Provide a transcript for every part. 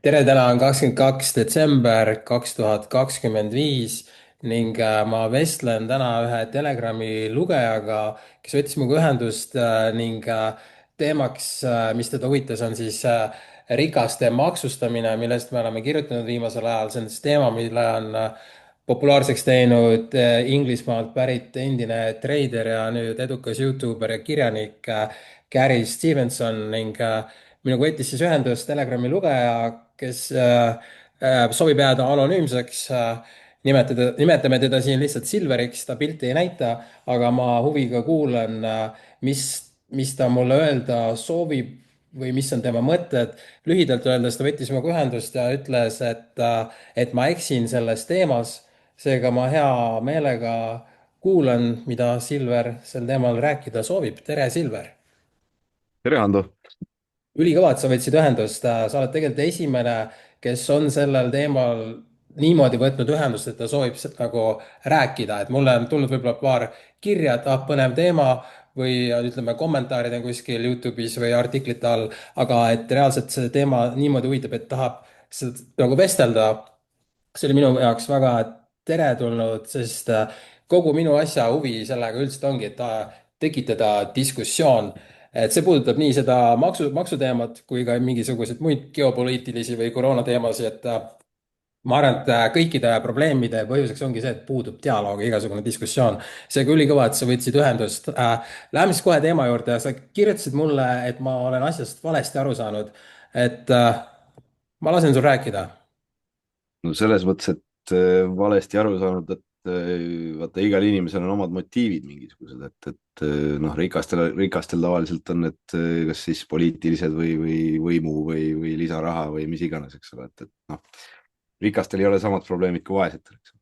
tere, täna on 22. detsember 2025 ning ma vestlen täna ühe Telegrami lugejaga, kes võttis minuga ühendust ning teemaks, mis teda huvitas, on siis rikaste maksustamine, millest me oleme kirjutanud viimasel ajal. See on siis teema, mille on populaarseks teinud Inglismaalt pärit endine treider ja nüüd edukas Youtuber ja kirjanik Gary Stevenson ning minuga võttis siis ühendust Telegrami lugeja, kes soovib jääda anonüümseks. Nimetame teda siin lihtsalt Silveriks, ta pilti ei näita, aga ma huviga kuulan, mis ta mulle öelda soovib või mis on tema mõtted. Lühidalt öeldes ta võttis minuga ühendust ja ütles, et ma eksin selles teemas. Seega ma hea meelega kuulan, mida Silver sel teemal rääkida soovib. tere, Silver! tere, Ando! Ülikõva, et sa võtsid ühendust. Sa oled tegelikult esimene, kes on sellel teemal niimoodi võtnud ühendust, et ta soovib nagu rääkida, et mulle on tulnud võib-olla paar kirja, et põnev teema või ütleme, kommentaarid on kuskil Youtube'is või artiklite all, aga et reaalselt see teema niimoodi huvitab, et tahab nagu vestelda. See oli minu jaoks väga teretulnud, sest kogu minu asja huvi sellega üldiselt ongi, et tekitada diskussioon. Et see puudutab nii seda maksuteemat kui ka mingisuguseid muid geopoliitilisi või koroonateemasid, et ma arvan, et kõikide probleemide põhjuseks ongi see, et puudub dialoog ja igasugune diskussioon. seega ülikõva, et sa võtsid ühendust. Läheme siis kohe teema juurde. Sa kirjutasid mulle, et ma olen asjast valesti aru saanud. Et ma lasen sul rääkida. No selles mõttes, et valesti aru saanud, et vaata, igal inimesel on omad motiivid mingisugused, noh, rikastel tavaliselt on need kas siis poliitilised või võimu või lisaraha või mis iganes, eks ole, et noh, rikastel ei ole samad probleemid kui vaesetel, eks ole.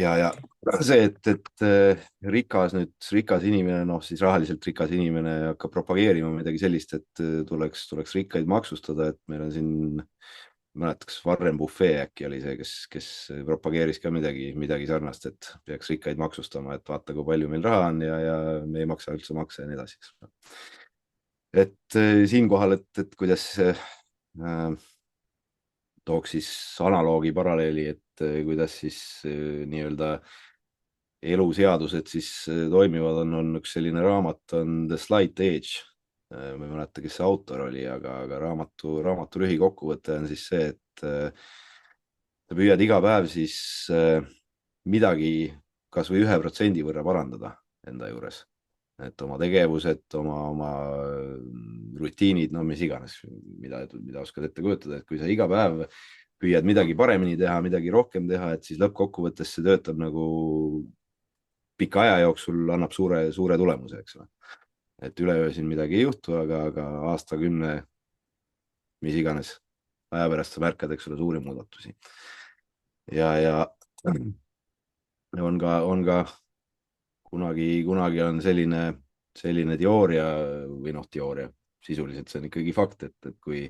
Ja see, rikas inimene, noh siis rahaliselt rikas inimene hakkab propageerima midagi sellist, et tuleks rikkaid maksustada, et meil on siin, ma mäletan, kas Warren Buffet äkki oli see, kes propageeris ka midagi sarnast, et peaks rikkaid maksustama, et vaata, kui palju meil raha on ja me ei maksa üldse makse ja nii edasi, eks. et siinkohal, et kuidas tooks siis analoogi paralleeli, et kuidas siis nii-öelda eluseadused siis toimivad, on üks selline raamat, on The Slight Age. Ma ei mäleta, kes see autor oli, aga raamatu lühikokkuvõte on siis see, et sa püüad iga päev siis midagi kasvõi 1% võrra parandada enda juures, et oma tegevused, oma rutiinid, no mis iganes, mida oskad ette kujutada, et kui sa iga päev püüad midagi paremini teha, midagi rohkem teha, et siis lõppkokkuvõttes see töötab nagu pika aja jooksul, annab suure tulemuse, eks ole. Et üleöö siin midagi ei juhtu, aga aastakümne, mis iganes aja pärast sa märkad, eks ole, suuri muudatusi. Ja on ka kunagi on selline teooria või noh, teooria, sisuliselt see on ikkagi fakt, et kui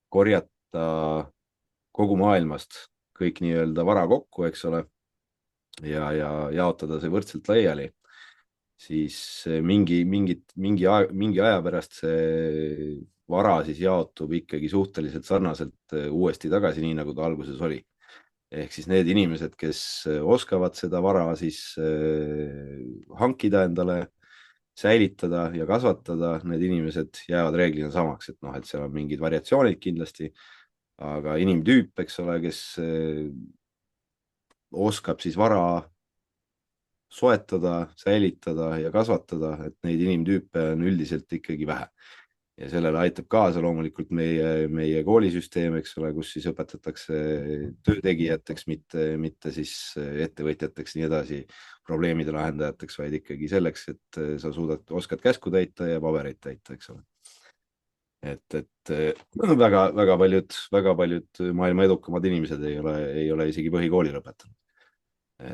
korjata kogu maailmast kõik nii-öelda vara kokku, eks ole, ja jaotada see võrdselt laiali, siis mingi aja pärast see vara siis jaotub ikkagi suhteliselt sarnaselt uuesti tagasi, nii nagu ta alguses oli. Ehk siis need inimesed, kes oskavad seda vara siis hankida endale, säilitada ja kasvatada, need inimesed jäävad reeglina samaks, et noh, et seal on mingid variatsioonid kindlasti, aga inimtüüp, eks ole, kes oskab siis vara soetada, säilitada ja kasvatada, et neid inimtüüpe on üldiselt ikkagi vähe. Ja sellele aitab kaasa loomulikult meie koolisüsteem, eks ole, kus siis õpetatakse töötegijateks, mitte siis ettevõtjateks, nii edasi, probleemide lahendajateks, vaid ikkagi selleks, et sa oskad käsku täita ja pabereid täita, eks ole. Et väga paljud maailma edukamad inimesed ei ole isegi põhikooli lõpetanud.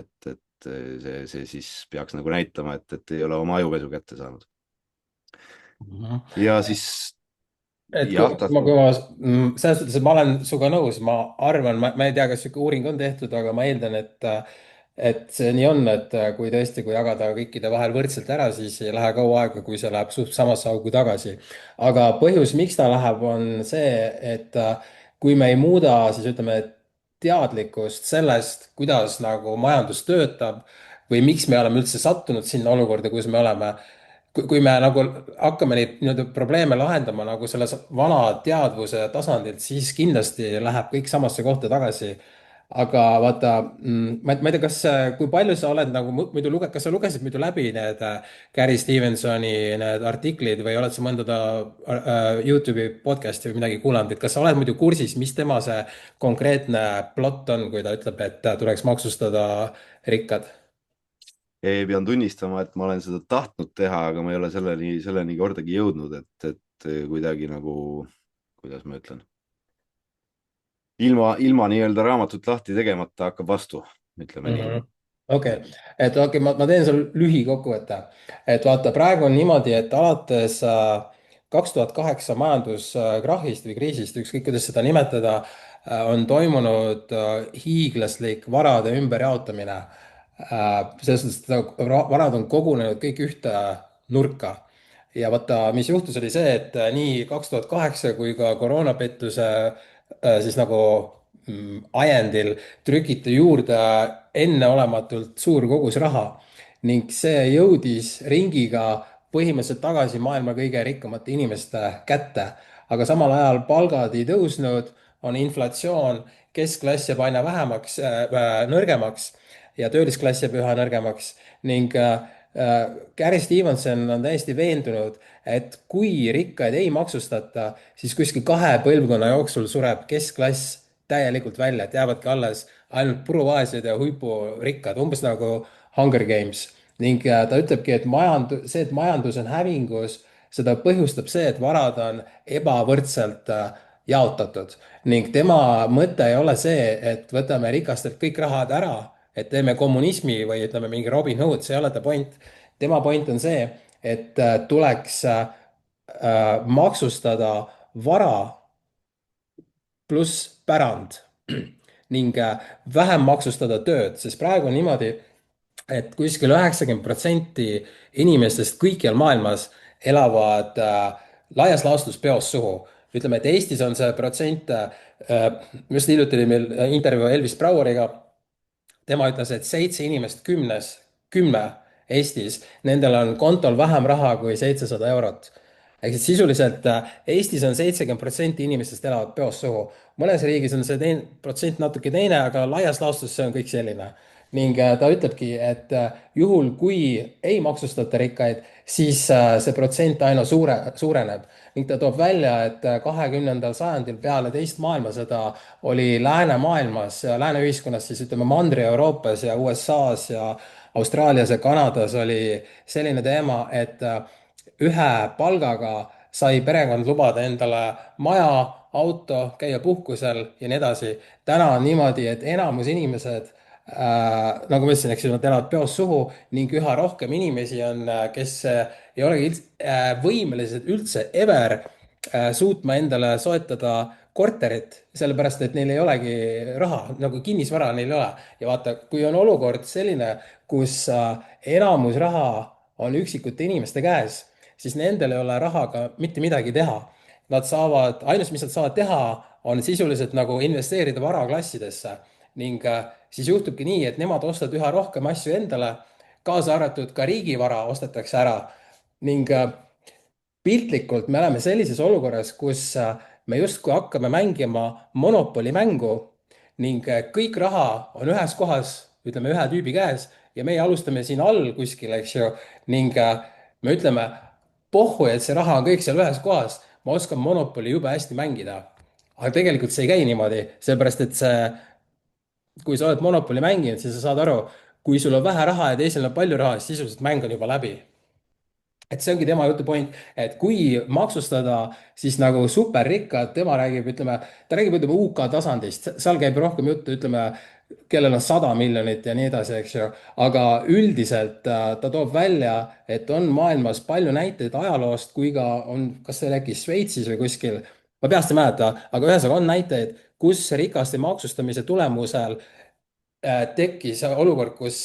Et see siis peaks nagu näitama, et ei ole oma ajupesu kätte saanud. Ja siis Et jah, selles suhtes, et ma olen sinuga nõus, ma arvan, ma ei tea, kas sihuke uuring on tehtud, aga ma eeldan, et see nii on, et kui tõesti, kui jagada kõikide vahel võrdselt ära, siis ei lähe kaua aega, kui see läheb suht samasse auku tagasi. aga põhjus, miks ta läheb, on see, et kui me ei muuda, siis ütleme, teadlikkust sellest, kuidas nagu majandus töötab või miks me oleme üldse sattunud sinna olukorda, kus me oleme, kui me nagu hakkame neid nii-öelda probleeme lahendama nagu selles vana teadvuse tasandilt, siis kindlasti läheb kõik samasse kohta tagasi. aga vaata, ma ei tea, kas, kui palju sa oled nagu kas sa lugesid muidu läbi need Gary Stevensoni need artiklid või oled sa mõnda ta Youtube'i podcast'i või midagi kuulanud, et kas sa oled muidu kursis, mis tema see konkreetne plott on, kui ta ütleb, et tuleks maksustada rikkad? Pean tunnistama, et ma olen seda tahtnud teha, aga ma ei ole selleni kordagi jõudnud, et kuidagi nagu, kuidas ma ütlen, ilma nii-öelda raamatut lahti tegemata hakkab vastu, ütleme nii. Okei, et okei, ma teen sulle lühikokkuvõtte. et vaata, praegu on niimoodi, et alates 2008 majanduskrahhist või kriisist, ükskõik kuidas seda nimetada, on toimunud hiiglaslik varade ümberjaotamine. Selles mõttes, et varad on kogunenud kõik ühte nurka. ja vaata, mis juhtus, oli see, et nii 2008 kui ka koroonapettuse siis nagu ajendil trükiti juurde enneolematult suur kogus raha ning see jõudis ringiga põhimõtteliselt tagasi maailma kõige rikkamate inimeste kätte. aga samal ajal palgad ei tõusnud, on inflatsioon, keskklass jääb aina vähemaks nõrgemaks ja töölisklass jääb üha nõrgemaks ning Gary Stevenson on täiesti veendunud, et kui rikkaid ei maksustata, siis kuskil 2 põlvkonna jooksul sureb keskklass täielikult välja, et jäävadki alles ainult puruvaesed ja huipurikkad, umbes nagu Hunger Games. ning ta ütlebki, et see, et majandus on hävingus, seda põhjustab see, et varad on ebavõrdselt jaotatud ning tema mõte ei ole see, et võtame rikastelt kõik rahad ära, et teeme kommunismi või ütleme mingi Robin Hood, see ei ole ta point. tema point on see, et tuleks maksustada vara pluss pärand ning vähem maksustada tööd, sest praegu on niimoodi, et kuskil 90% inimestest kõikjal maailmas elavad laias laastus peost suhu. ütleme, et Eestis on see protsent, just hiljuti oli meil intervjuu Elvis Braueriga, tema ütles, et 7 inimest 10 Eestis, nendel on kontol vähem raha kui 700 eurot. ehk siis sisuliselt Eestis on 70% inimestest elavad peost suhu. mõnes riigis on see protsent natuke teine, aga laias laastus see on kõik selline. ning ta ütlebki, et juhul, kui ei maksustata rikkaid, siis see protsent aina suureneb ning ta toob välja, et 20. sajandil peale teist maailmasõda oli läänemaailmas ja lääne ühiskonnas, siis ütleme Mandri-Euroopas ja USA-s ja Austraalias ja Kanadas oli selline teema, et ühe palgaga sai perekond lubada endale maja, auto, käia puhkusel ja nii edasi. täna on niimoodi, et enamus inimesed nagu ma ütlesin, eks ju, nad elavad peost suhu ning üha rohkem inimesi on, kes ei olegi võimelised üldse ever suutma endale soetada korterit, sellepärast et neil ei olegi raha, nagu kinnisvara neil ei ole. ja vaata, kui on olukord selline, kus enamus raha on üksikute inimeste käes, siis nendel ei ole rahaga mitte midagi teha. Nad saavad, ainus, mis nad saavad teha, on sisuliselt nagu investeerida varaklassidesse ning siis juhtubki nii, et nemad ostavad üha rohkem asju endale, kaasa arvatud ka riigivara ostetakse ära ning piltlikult me oleme sellises olukorras, kus me justkui hakkame mängima monopoli mängu ning kõik raha on ühes kohas, ütleme ühe tüübi käes ja meie alustame siin all kuskil, eks ju, ning me ütleme, pohhu, et see raha on kõik seal ühes kohas, ma oskan monopoli jube hästi mängida. aga tegelikult see ei käi niimoodi, sellepärast et kui sa oled monopoli mänginud, siis sa saad aru, kui sul on vähe raha ja teisel on palju raha, siis sisuliselt mäng on juba läbi. et see ongi tema jutu point, et kui maksustada, siis nagu superrikkad, tema räägib, ütleme, ta räägib, ütleme UK tasandist, seal käib rohkem juttu, ütleme, kellel on 100 miljonit ja nii edasi, eks ju. aga üldiselt ta toob välja, et on maailmas palju näiteid ajaloost, kui ka on, kas see oli äkki Šveitsis või kuskil, ma peast ei mäleta, aga ühesõnaga on näiteid, kus rikaste maksustamise tulemusel tekkis olukord, kus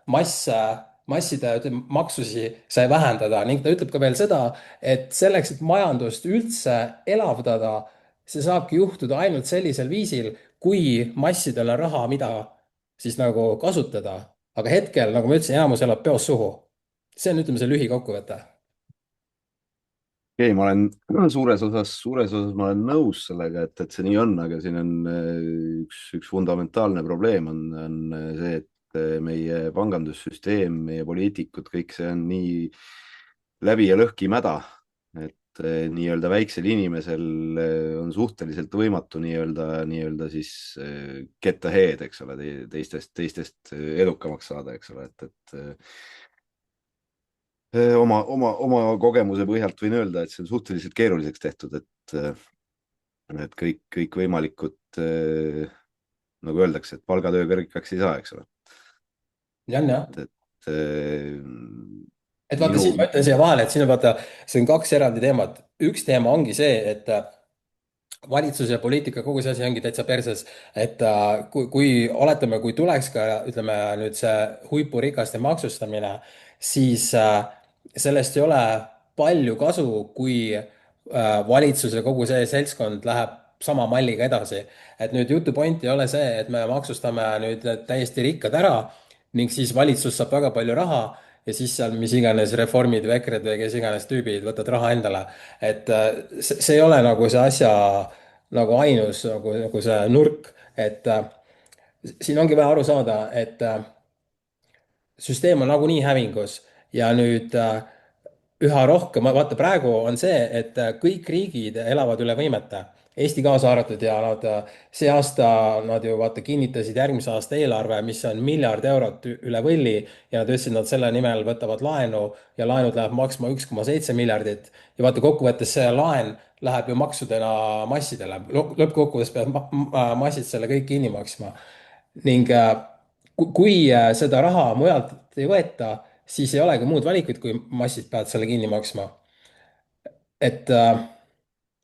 masside ütleme, maksusi sai vähendada ning ta ütleb ka veel seda, et selleks, et majandust üldse elavdada, see saabki juhtuda ainult sellisel viisil, kui massidel on raha, mida siis nagu kasutada. aga hetkel, nagu ma ütlesin, enamus elab peost suhu. see on, ütleme, see lühikokkuvõte. okei, ma olen suures osas ma olen nõus sellega, et see nii on, aga siin on üks fundamentaalne probleem on see, et meie pangandussüsteem, meie poliitikud, kõik see on nii läbi ja lõhki mäda, et nii-öelda väiksel inimesel on suhteliselt võimatu nii-öelda siis get ahead, eks ole, teistest edukamaks saada, eks ole, et oma kogemuse põhjalt võin öelda, et see on suhteliselt keeruliseks tehtud, et kõikvõimalikud, nagu öeldakse, et palgatööga rikkaks ei saa, eks ole. Jan, jah. et et vaata, minu, siin ma ütlen siia vahele, et siin on vaata, see on kaks eraldi teemat. üks teema ongi see, et valitsus ja poliitika, kogu see asi ongi täitsa perses, et oletame, kui tuleks ka, ütleme nüüd see huipurikaste maksustamine, siis sellest ei ole palju kasu, kui valitsus ja kogu see seltskond läheb sama malliga edasi. et nüüd jutu point ei ole see, et me maksustame nüüd need täiesti rikkad ära ning siis valitsus saab väga palju raha ja siis seal mis iganes reformid või EKRE-d või kes iganes tüübid võtavad raha endale. et see ei ole nagu see asja nagu ainus nagu see nurk, et siin ongi vaja aru saada, et süsteem on nagunii hävingus ja nüüd üha rohkem, vaata praegu on see, et kõik riigid elavad üle võimete, Eesti kaasa arvatud ja nad see aasta nad ju vaata kinnitasid järgmise aasta eelarve, mis on miljard eurot üle võlli ja nad ütlesid, nad selle nimel võtavad laenu ja laenud läheb maksma 1,7 miljardit ja vaata kokkuvõttes see laen läheb ju maksudena massidele, lõppkokkuvõttes peavad massid selle kõik kinni maksma ning kui seda raha mujalt ei võeta, siis ei olegi muud valikut, kui massid peavad selle kinni maksma. et,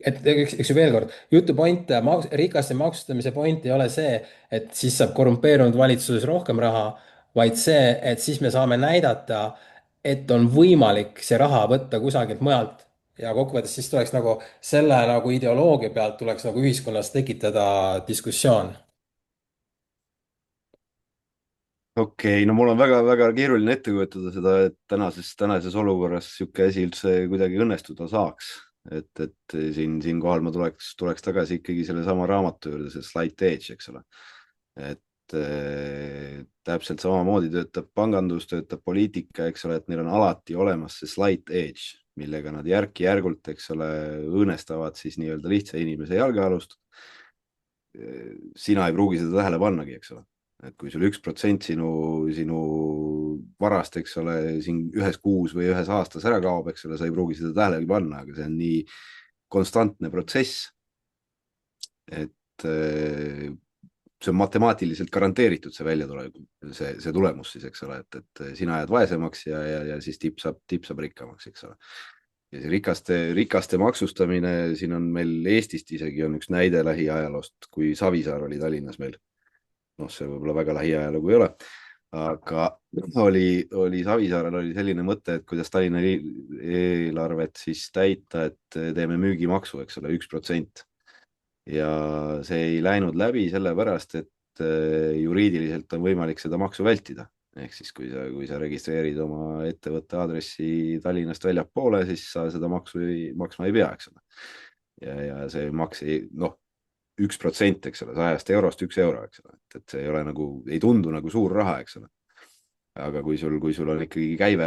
eks ju veel kord, jutu point, rikaste maksustamise point ei ole see, et siis saab korrumpeerunud valitsuses rohkem raha, vaid see, et siis me saame näidata, et on võimalik see raha võtta kusagilt mujalt. ja kokkuvõttes siis tuleks nagu selle nagu ideoloogia pealt tuleks nagu ühiskonnas tekitada diskussioon. okei, no mul on väga-väga keeruline ette kujutada seda, et tänases olukorras niisugune asi üldse kuidagi õnnestuda saaks. et siinkohal ma tuleks tagasi ikkagi sellesama raamatu juurde, see Slight Edge, eks ole. et täpselt samamoodi töötab pangandus, töötab poliitika, eks ole, et neil on alati olemas see slight edge, millega nad järk-järgult, eks ole, õõnestavad siis nii-öelda lihtsa inimese jalgealust. sina ei pruugi seda tähele pannagi, eks ole, et kui sul 1% sinu varast, eks ole, siin ühes kuus või ühes aastas ära kaob, eks ole, sa ei pruugi seda tähelegi panna, aga see on nii konstantne protsess, et see on matemaatiliselt garanteeritud, see väljatulek, see tulemus siis, eks ole, et sina jääd vaesemaks ja siis tipp saab rikkamaks, eks ole. ja see rikaste maksustamine, siin on meil Eestist isegi on üks näide lähiajaloost, kui Savisaar oli Tallinnas meil. noh, see võib-olla väga lähiajalugu ei ole, aga oli Savisaarel oli selline mõte, et kuidas Tallinna eelarvet siis täita, et teeme müügimaksu, eks ole, 1%. ja see ei läinud läbi sellepärast, et juriidiliselt on võimalik seda maksu vältida. ehk siis, kui sa registreerid oma ettevõtte aadressi Tallinnast väljapoole, siis sa seda maksu maksma ei pea, eks ole. ja see maks ei, noh, 1%, eks ole, 100 eurost 1 euro, eks ole, et see ei ole nagu, ei tundu nagu suur raha, eks ole. aga kui sul on ikkagi käive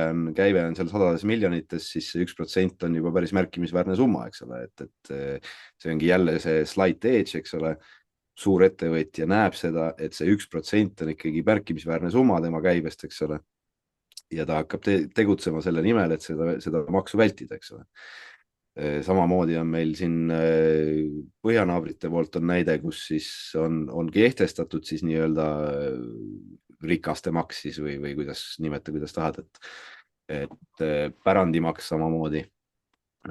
on seal sadades miljonites, siis see 1% on juba päris märkimisväärne summa, eks ole, et see ongi jälle see slight edge, eks ole. suur ettevõtja näeb seda, et see 1% on ikkagi märkimisväärne summa tema käibest, eks ole. ja ta hakkab tegutsema selle nimel, et seda maksu vältida, eks ole. samamoodi on meil siin põhjanaabrite poolt on näide, kus siis on kehtestatud siis nii-öelda rikaste maks siis või kuidas nimeta, kuidas tahad, et pärandimaks samamoodi.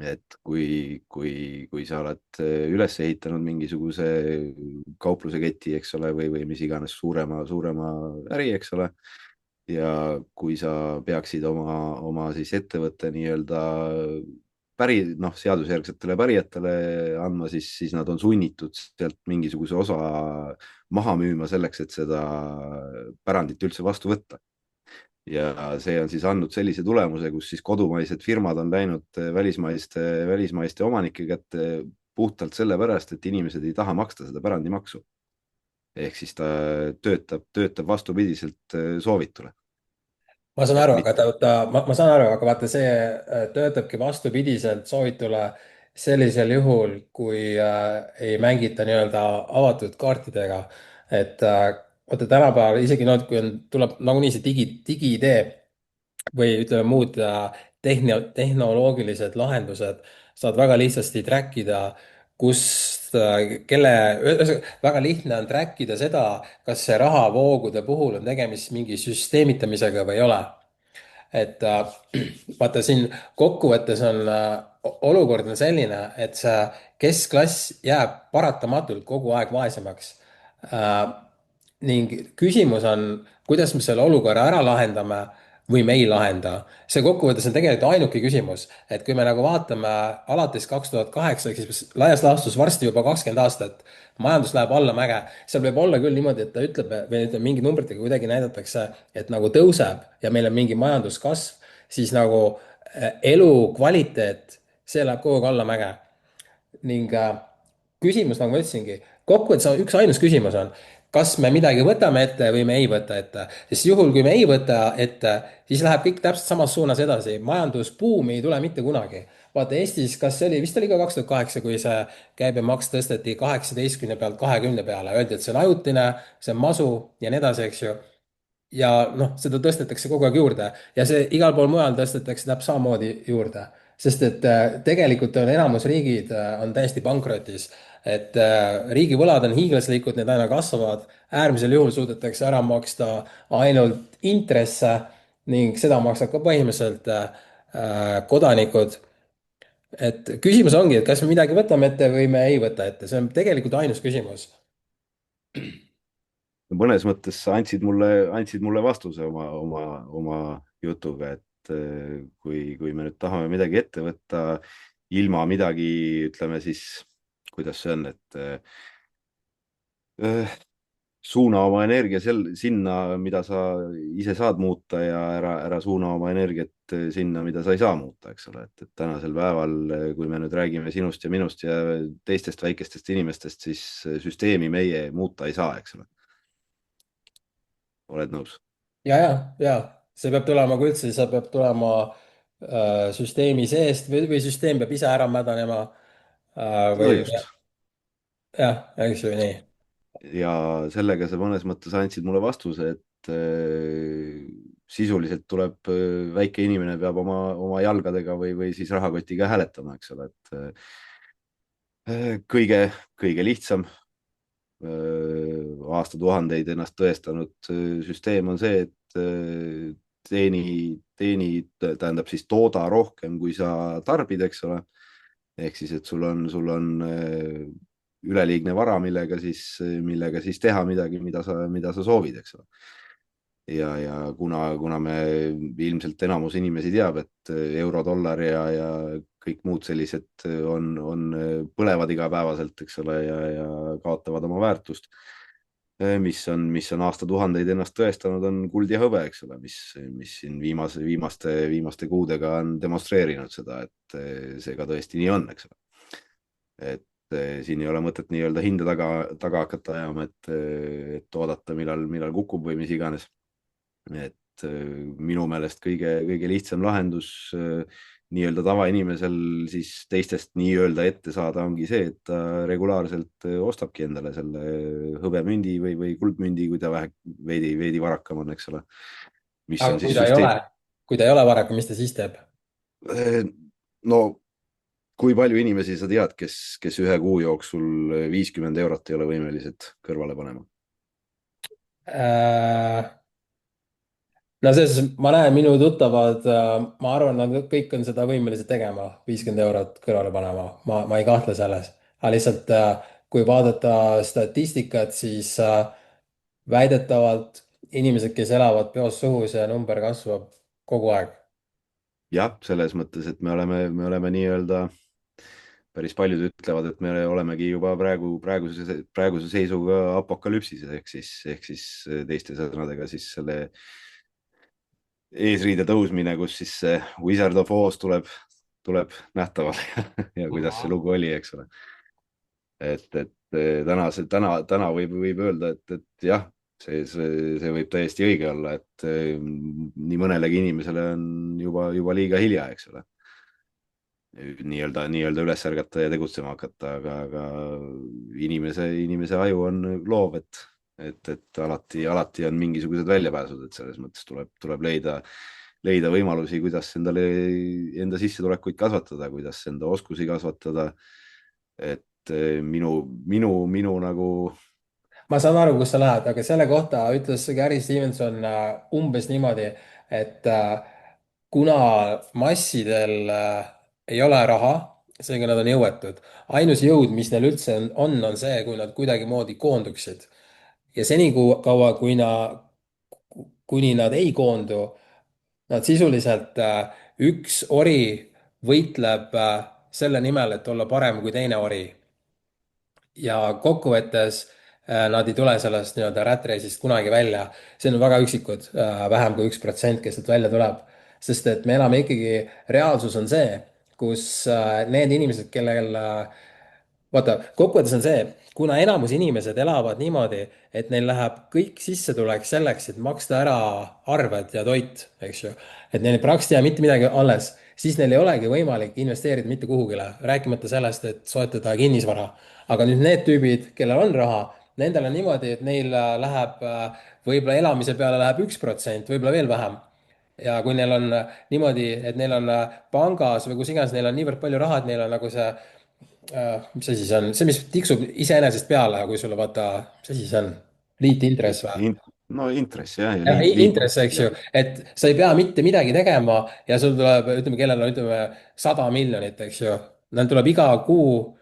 et kui sa oled üles ehitanud mingisuguse kaupluseketi, eks ole, või mis iganes suurema äri, eks ole. ja kui sa peaksid oma siis ettevõtte nii-öelda noh, seadusjärgsetele pärijatele andma, siis nad on sunnitud sealt mingisuguse osa maha müüma selleks, et seda pärandit üldse vastu võtta. Ja see on siis andnud sellise tulemuse, kus siis kodumaised firmad on läinud välismaiste omanike kätte puhtalt sellepärast, et inimesed ei taha maksta seda pärandimaksu. ehk siis ta töötab vastupidiselt soovitule. ma saan et aru, aga mitte, ma saan aru, aga vaata, see töötabki vastupidiselt soovitule sellisel juhul, kui ei mängita nii-öelda avatud kaartidega. et vaata tänapäeval isegi noh, kui tuleb nagunii see digiidee või ütleme muud tehnoloogilised lahendused, saad väga lihtsasti track ida, kust, ühesõnaga väga lihtne on track ida seda, kas see rahavoogude puhul on tegemist mingi süsteemitamisega või ei ole. et vaata siin kokkuvõttes on olukord on selline, et see keskklass jääb paratamatult kogu aeg vaesemaks. Ning küsimus on, kuidas me selle olukorra ära lahendame või me ei lahenda. see kokkuvõttes on tegelikult ainuke küsimus, et kui me nagu vaatame alates 2008 ehk siis laias laastus varsti juba 20 aastat, majandus läheb allamäge, seal võib olla küll niimoodi, et ta ütleb või ütleme mingi numbritega kuidagi näidatakse, et nagu tõuseb ja meil on mingi majanduskasv, siis nagu elukvaliteet, see läheb kogu aeg allamäge. Ning küsimus, nagu ma ütlesingi, kokkuvõttes on üksainus küsimus on, kas me midagi võtame ette või me ei võta ette. sest juhul, kui me ei võta ette, siis läheb kõik täpselt samas suunas edasi. majandusbuumi ei tule mitte kunagi. vaata Eestis, kas see oli, vist oli ka 2008, kui see käibemaks tõsteti 18 pealt 20 peale, öeldi, et see on ajutine, see on masu ja nii edasi, eks ju. Ja noh, seda tõstetakse kogu aeg juurde ja see igal pool mujal tõstetakse täpselt samamoodi juurde, sest et tegelikult on enamus riigid on täiesti pankrotis, et riigivõlad on hiiglaslikud, need aina kasvavad, äärmisel juhul suudetakse ära maksta ainult intresse ning seda maksavad ka põhimõtteliselt kodanikud. et küsimus ongi, et kas me midagi võtame ette või me ei võta ette, see on tegelikult ainus küsimus. mõnes mõttes sa andsid mulle vastuse oma jutuga, et kui me nüüd tahame midagi ette võtta ilma midagi, ütleme siis, kuidas see on, et suuna oma energia sinna, mida sa ise saad muuta ja ära suuna oma energiat sinna, mida sa ei saa muuta, eks ole, et tänasel päeval, kui me nüüd räägime sinust ja minust ja teistest väikestest inimestest, siis süsteemi meie muuta ei saa, eks ole. oled nõus? ja see peab tulema, kui üldse, see peab tulema süsteemi seest või süsteem peab ise ära mädanema no või just. jah, eks ju nii. Ja sellega sa mõnes mõttes andsid mulle vastuse, et sisuliselt tuleb väike inimene peab oma jalgadega või siis rahakotiga hääletama, eks ole, et kõige lihtsam aastatuhandeid ennast tõestanud süsteem on see, et tähendab siis tooda rohkem, kui sa tarbid, eks ole. ehk siis, et sul on üleliigne vara, millega siis teha midagi, mida sa soovid, eks ole. kuna me ilmselt enamus inimesi teab, et euro, dollar ja kõik muud sellised põlevad igapäevaselt, eks ole, ja kaotavad oma väärtust, mis on aastatuhandeid ennast tõestanud, on kuld ja hõbe, eks ole, mis siin viimaste kuudega on demonstreerinud seda, et see ka tõesti nii on, eks ole. et siin ei ole mõtet nii-öelda hinda taga hakata ajama, et oodata, millal kukub või mis iganes. et minu meelest kõige lihtsam lahendus nii-öelda tavainimesel siis teistest nii-öelda ette saada ongi see, et ta regulaarselt ostabki endale selle hõbemündi või kuldmündi, kui ta veidi varakam on, eks ole. mis aga on siis süsteem. kui ta ei ole varaku, mis ta siis teeb? no kui palju inimesi sa tead, kes ühe kuu jooksul 50 eurot ei ole võimelised kõrvale panema? Äh, no selles suhtes ma näen, minu tuttavad, ma arvan, nad kõik on seda võimelised tegema, 50 eurot kõrvale panema, ma ei kahtle selles. aga lihtsalt, kui vaadata statistikat, siis väidetavalt inimesed, kes elavad peost suhu, see number kasvab kogu aeg. jah, selles mõttes, et me oleme nii-öelda, päris paljud ütlevad, et me olemegi juba praeguse seisuga apokalüpsis, ehk siis teiste sõnadega siis selle eesriide tõusmine, kus siis see Wizard of Oz tuleb nähtavale ja kuidas see lugu oli, eks ole. et täna võib öelda, et jah, see võib täiesti õige olla, et nii mõnelegi inimesele on juba liiga hilja, eks ole, nii-öelda üles ärgata ja tegutsema hakata, aga inimese aju on loov, et alati on mingisugused väljapääsud, et selles mõttes tuleb leida võimalusi, kuidas endale enda sissetulekuid kasvatada, kuidas enda oskusi kasvatada. et minu nagu ma saan aru, kus sa lähed, aga selle kohta ütles Gary Stevenson umbes niimoodi, et kuna massidel ei ole raha, seega nad on jõuetud. ainus jõud, mis neil üldse on see, kui nad kuidagimoodi koonduksid. ja senikaua, kuni nad ei koondu, nad sisuliselt üks ori võitleb selle nimel, et olla parem kui teine ori ja kokkuvõttes nad ei tule sellest nii-öelda rat race'ist kunagi välja. see on väga üksikud, vähem kui 1%, kes sealt välja tuleb. sest et me elame ikkagi, reaalsus on see, kus need inimesed, kellel vaata, kokkuvõttes on see, kuna enamus inimesed elavad niimoodi, et neil läheb kõik sissetulek selleks, et maksta ära arved ja toit, eks ju, et neil praktiliselt ei jää mitte midagi alles, siis neil ei olegi võimalik investeerida mitte kuhugile, rääkimata sellest, et soetada kinnisvara. aga nüüd need tüübid, kellel on raha, nendel on niimoodi, et neil läheb võib-olla elamise peale läheb 1%, võib-olla veel vähem. ja kui neil on niimoodi, et neil on pangas või kus iganes, neil on niivõrd palju raha, et neil on nagu see mis asi see on, see, mis tiksub iseenesest peale, kui sulle vaata, mis asi see on, liitintress või? no intress jah, ja jah, intress, eks liitintress ju, jah. et sa ei pea mitte midagi tegema ja sul tuleb, ütleme, kellel on, ütleme, 100 miljonit, eks ju, neil tuleb iga kuu,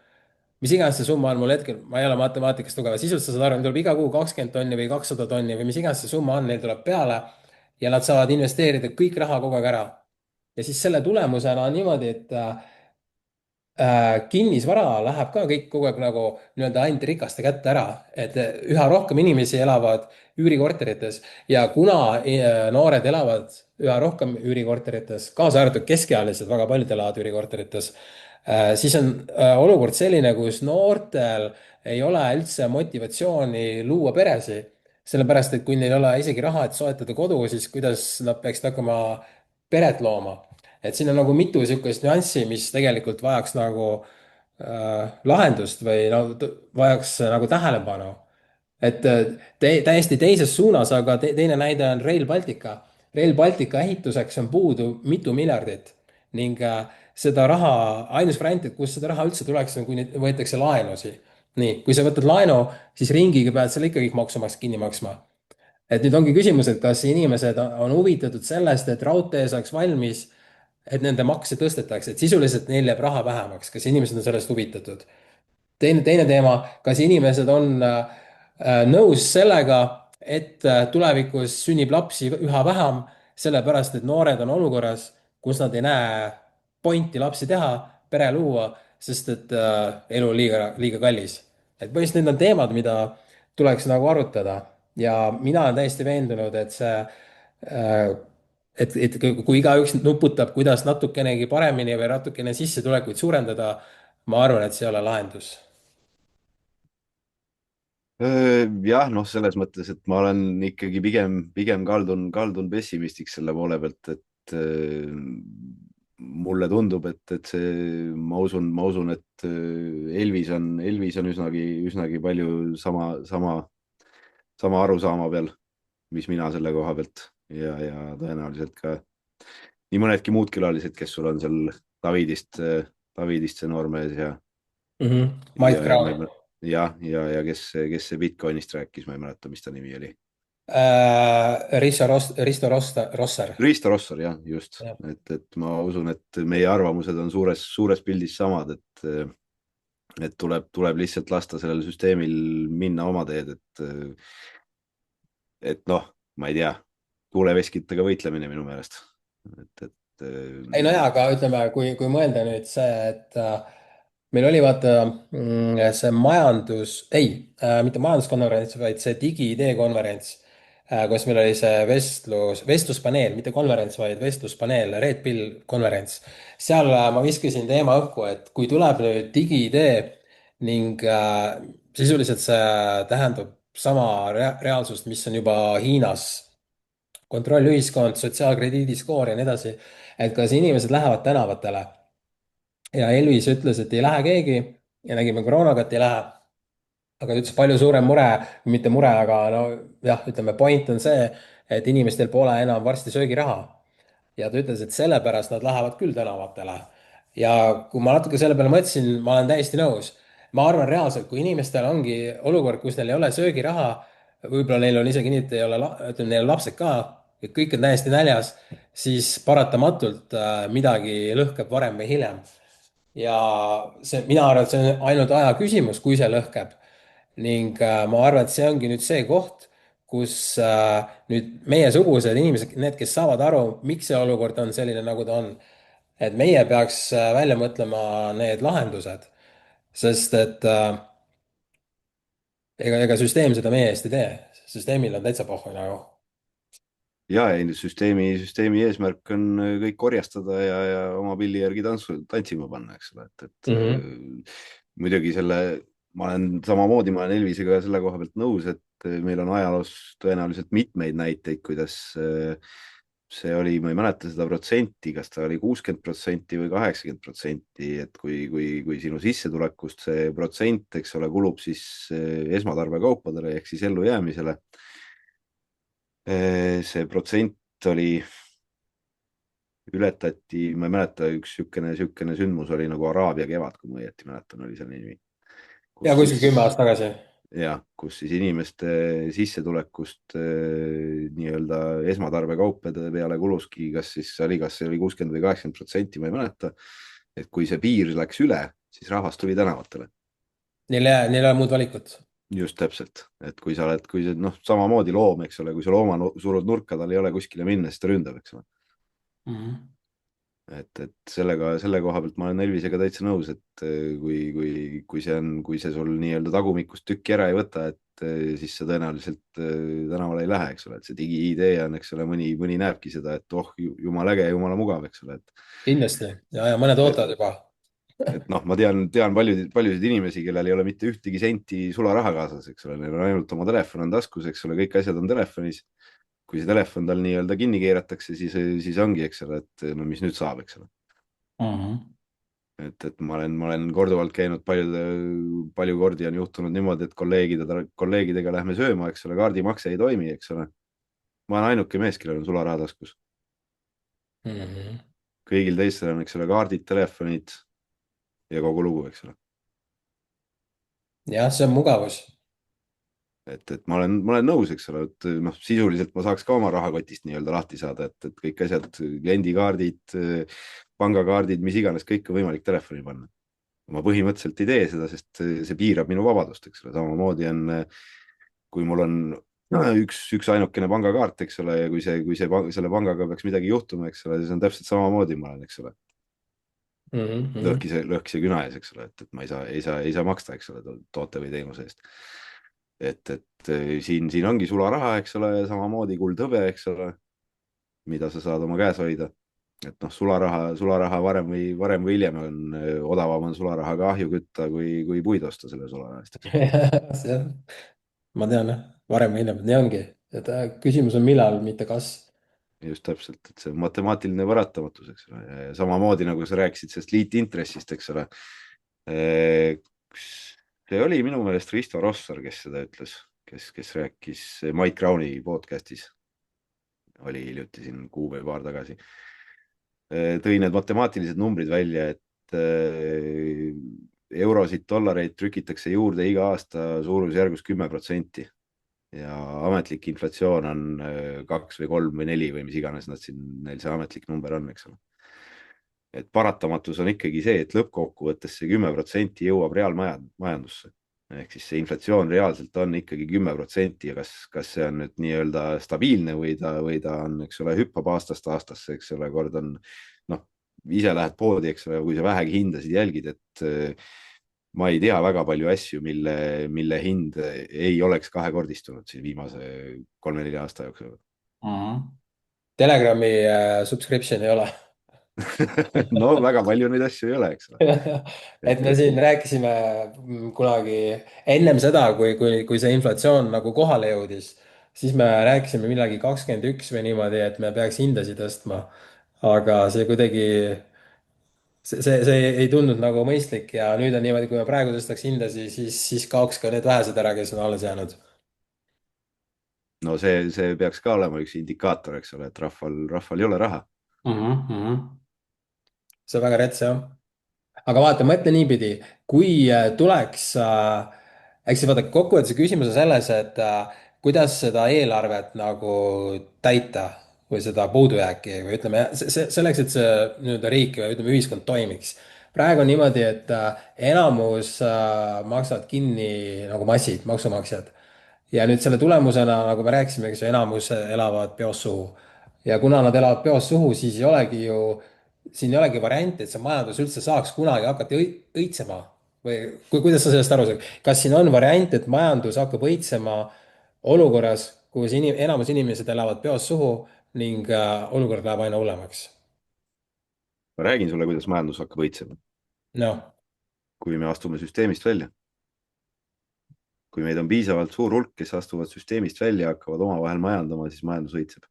mis iganes see summa on mul hetkel, ma ei ole matemaatikas tugev, sisuliselt sa saad aru, neil tuleb iga kuu 20 tonni või 200 tonni või mis iganes see summa on, neil tuleb peale ja nad saavad investeerida kõik raha kogu aeg ära. ja siis selle tulemusena on niimoodi, et kinnisvara läheb ka kõik kogu aeg nagu nii-öelda ainult rikaste kätte ära, et üha rohkem inimesi elavad üürikorterites ja kuna noored elavad üha rohkem üürikorterites, kaasa arvatud keskealised, väga paljud elavad üürikorterites, siis on olukord selline, kus noortel ei ole üldse motivatsiooni luua peresid, sellepärast et kui neil ei ole isegi raha, et soetada kodu, siis kuidas nad peaksid hakkama peret looma. et siin on nagu mitu niisugust nüanssi, mis tegelikult vajaks nagu lahendust või no vajaks nagu tähelepanu. et täiesti teises suunas, aga teine näide on Rail Baltica. Rail Baltica ehituseks on puudu mitu miljardit ning seda raha, ainus variant, et kust seda raha üldse tuleks, on, kui nüüd võetakse laenusid. nii, kui sa võtad laenu, siis ringiga pead selle ikkagi maksumaksja kinni maksma. et nüüd ongi küsimus, et kas inimesed on huvitatud sellest, et raudtee saaks valmis, et nende makse tõstetakse, et sisuliselt neil jääb raha vähemaks, kas inimesed on sellest huvitatud? teine teema, kas inimesed on nõus sellega, et tulevikus sünnib lapsi üha vähem, sellepärast et noored on olukorras, kus nad ei näe pointi lapsi teha, pere luua, sest et elu on liiga kallis. et põhimõtteliselt need on teemad, mida tuleks nagu arutada ja mina olen täiesti veendunud, et see et kui igaüks nuputab, kuidas natukenegi paremini või natukene sissetulekuid suurendada, ma arvan, et see ei ole lahendus. jah, noh, selles mõttes, et ma olen ikkagi pigem kaldun pessimistiks selle poole pealt, et mulle tundub, et see, ma usun, et Elvis on üsnagi palju sama arusaama peal, mis mina selle koha pealt ja tõenäoliselt ka nii mõnedki muud külalised, kes sul on seal Davidist see noormees Mait ja ma Kraav. ei mäleta, jah, ja kes see Bitcoinist rääkis, ma ei mäleta, mis ta nimi oli. Rosser. Risto Rossor, jah, just, Jah. et ma usun, et meie arvamused on suures pildis samad, et tuleb lihtsalt lasta sellel süsteemil minna oma teed, et noh, ma ei tea, tuuleveskitega võitlemine minu meelest, et ei no jaa, aga ütleme, kui mõelda nüüd see, et meil oli vaata see mitte majanduskonverents, vaid see digiidee konverents, kus meil oli see vestluspaneel, mitte konverents, vaid vestluspaneel, Red Pill konverents. seal ma viskasin teema õhku, et kui tuleb nüüd digiidee ning sisuliselt see tähendab sama reaalsust, mis on juba Hiinas kontrollühiskond, sotsiaalkrediidiskoor ja nii edasi, et kas inimesed lähevad tänavatele. ja Elvis ütles, et ei lähe keegi ja nägime koroonaga, et ei lähe. aga ta ütles, palju suurem mure, mitte mure, aga no jah, ütleme, point on see, et inimestel pole enam varsti söögiraha. ja ta ütles, et sellepärast nad lähevad küll tänavatele. ja kui ma natuke selle peale mõtlesin, ma olen täiesti nõus. ma arvan reaalselt, kui inimestel ongi olukord, kus neil ei ole söögiraha, võib-olla neil on isegi nii, et ei ole, ütleme, neil on lapsed ka, et kõik on täiesti näljas, siis paratamatult midagi lõhkeb varem või hiljem. ja mina arvan, et see on ainult aja küsimus, kui see lõhkeb. ning ma arvan, et see ongi nüüd see koht, kus nüüd meiesugused inimesed, need, kes saavad aru, miks see olukord on selline, nagu ta on, et meie peaks välja mõtlema need lahendused, sest et ega süsteem seda meie eest ei tee. süsteemil on täitsa pohhu nagu. ja ei, süsteemi eesmärk on kõik korjastada ja oma pilli järgi tantsima panna, eks ole, et Mhm. muidugi ma olen Elvisega selle koha pealt nõus, et meil on ajaloos tõenäoliselt mitmeid näiteid, kuidas see oli, ma ei mäleta seda protsenti, kas ta oli 60% või 80%, et kui sinu sissetulekust see protsent, eks ole, kulub siis esmatarbekaupadele ehk siis ellujäämisele. See protsent oli, ületati, ma ei mäleta, üks niisugune sündmus oli nagu Araabia kevad, kui ma õieti mäletan, oli selle nimi, ja kus kuskil siis 10 aastat tagasi. jah, kus siis inimeste sissetulekust nii-öelda esmatarbekaupade peale kuluski, kas see oli 60 või 80%, ma ei mäleta. et kui see piir läks üle, siis rahvas tuli tänavatele. Neil ei ole muud valikut. Just täpselt, et kui see noh, samamoodi loom, eks ole, kui sa looma surud nurka, tal ei ole kuskile minna, siis ta ründab, eks ole. Mhm. et selle koha pealt ma olen Elvisega täitsa nõus, et kui see sul nii-öelda tagumikust tükki ära ei võta, et siis sa tõenäoliselt tänavale ei lähe, eks ole, et see digi-ID on, eks ole, mõni näebki seda, et oh, jumala äge, jumala mugav, eks ole, kindlasti ja mõned et, ootavad juba. et noh, ma tean paljusid inimesi, kellel ei ole mitte ühtegi senti sularaha kaasas, eks ole, neil on ainult oma telefon on taskus, eks ole, kõik asjad on telefonis. kui see telefon tal nii-öelda kinni keeratakse, siis ongi, eks ole, et no mis nüüd saab, eks ole. Mhm. et ma olen korduvalt käinud, palju kordi on juhtunud niimoodi, et kolleegidega lähme sööma, eks ole, kaardimakse ei toimi, eks ole. ma olen ainuke mees, kellel on sularaha taskus. Mhm. kõigil teistel on, eks ole, kaardid, telefonid ja kogu lugu, eks ole. jah, see on mugavus. et ma olen nõus, eks ole, et noh, sisuliselt ma saaks ka oma rahakotist nii-öelda lahti saada, et kõik asjad, kliendikaardid, pangakaardid, mis iganes, kõik on võimalik telefoni panna. ma põhimõtteliselt ei tee seda, sest see piirab minu vabadust, eks ole, samamoodi on, kui mul on üks ainukene pangakaart, eks ole, ja selle pangaga peaks midagi juhtuma, eks ole, siis on täpselt samamoodi, ma olen, eks ole, Mhm. lõhkise küna ees, eks ole, et ma ei saa maksta, eks ole, toote või teenuse eest. Siin ongi sularaha, eks ole, samamoodi kuldhõbe, eks ole, mida sa saad oma käes hoida. et noh, sularaha varem või hiljem on odavam on sularahaga ahju kütta, kui puid osta selle sularaha eest, eks ole. ma tean jah, varem või hiljem, nii ongi. et küsimus on millal, mitte kas. just täpselt, et see on matemaatiline paratamatus, eks ole, ja samamoodi nagu sa rääkisid sellest liitintressist, eks ole. see oli minu meelest Risto Rossor, kes seda ütles, kes rääkis Mike Brown'i podcast'is, oli hiljuti siin kuu või paar tagasi. tõi need matemaatilised numbrid välja, et eurosid, dollareid trükitakse juurde iga aasta suurusjärgus 10%. ja ametlik inflatsioon on 2 või 3 või 4 või mis iganes nad siin, neil see ametlik number on, eks ole. et paratamatus on ikkagi see, et lõppkokkuvõttes see 10% jõuab reaalmajandusse. ehk siis see inflatsioon reaalselt on ikkagi 10% ja kas see on nüüd nii-öelda stabiilne või ta on, eks ole, hüppab aastast aastasse, eks ole, kord on noh, ise lähed poodi, eks ole, kui sa vähegi hindasid jälgid, et ma ei tea väga palju asju, mille hind ei oleks kahekordistunud siin viimase 3-4 aasta jooksul. Mhm. Telegrami subscription ei ole. no väga palju neid asju ei ole, eks ole. et me et siin rääkisime kunagi ennem seda, kui see inflatsioon nagu kohale jõudis, siis me rääkisime millegi 21 või niimoodi, et me peaks hindasid tõstma. aga see kuidagi, see ei tundunud nagu mõistlik ja nüüd on niimoodi, kui me praegu tõstaks hindasid, siis kaoks ka need vähesed ära, kes on alles jäänud. no see peaks ka olema üks indikaator, eks ole, et rahval ei ole raha. See on väga rets jah. aga vaata, mõtle niipidi, kui tuleks eks see vaata, kokkuvõttes küsimus on selles, et kuidas seda eelarvet nagu täita või seda puudujääki või ütleme, selleks, et see nii-öelda riik või ütleme, ühiskond toimiks. praegu on niimoodi, et enamus maksavad kinni nagu massid, maksumaksjad. ja nüüd selle tulemusena, nagu me rääkisime, eks ju, enamus elavad peost suhu. ja kuna nad elavad peost suhu, siis ei olegi ju, siin ei olegi varianti, et see majandus üldse saaks kunagi hakata õitsema. või kuidas sa sellest aru saad? kas siin on variant, et majandus hakkab õitsema olukorras, kus enamus inimesed elavad peost suhu ning olukord läheb aina hullemaks? ma räägin sulle, kuidas majandus hakkab õitsema, noh, kui me astume süsteemist välja. kui meid on piisavalt suur hulk, kes astuvad süsteemist välja, hakkavad omavahel majandama, siis majandus õitseb.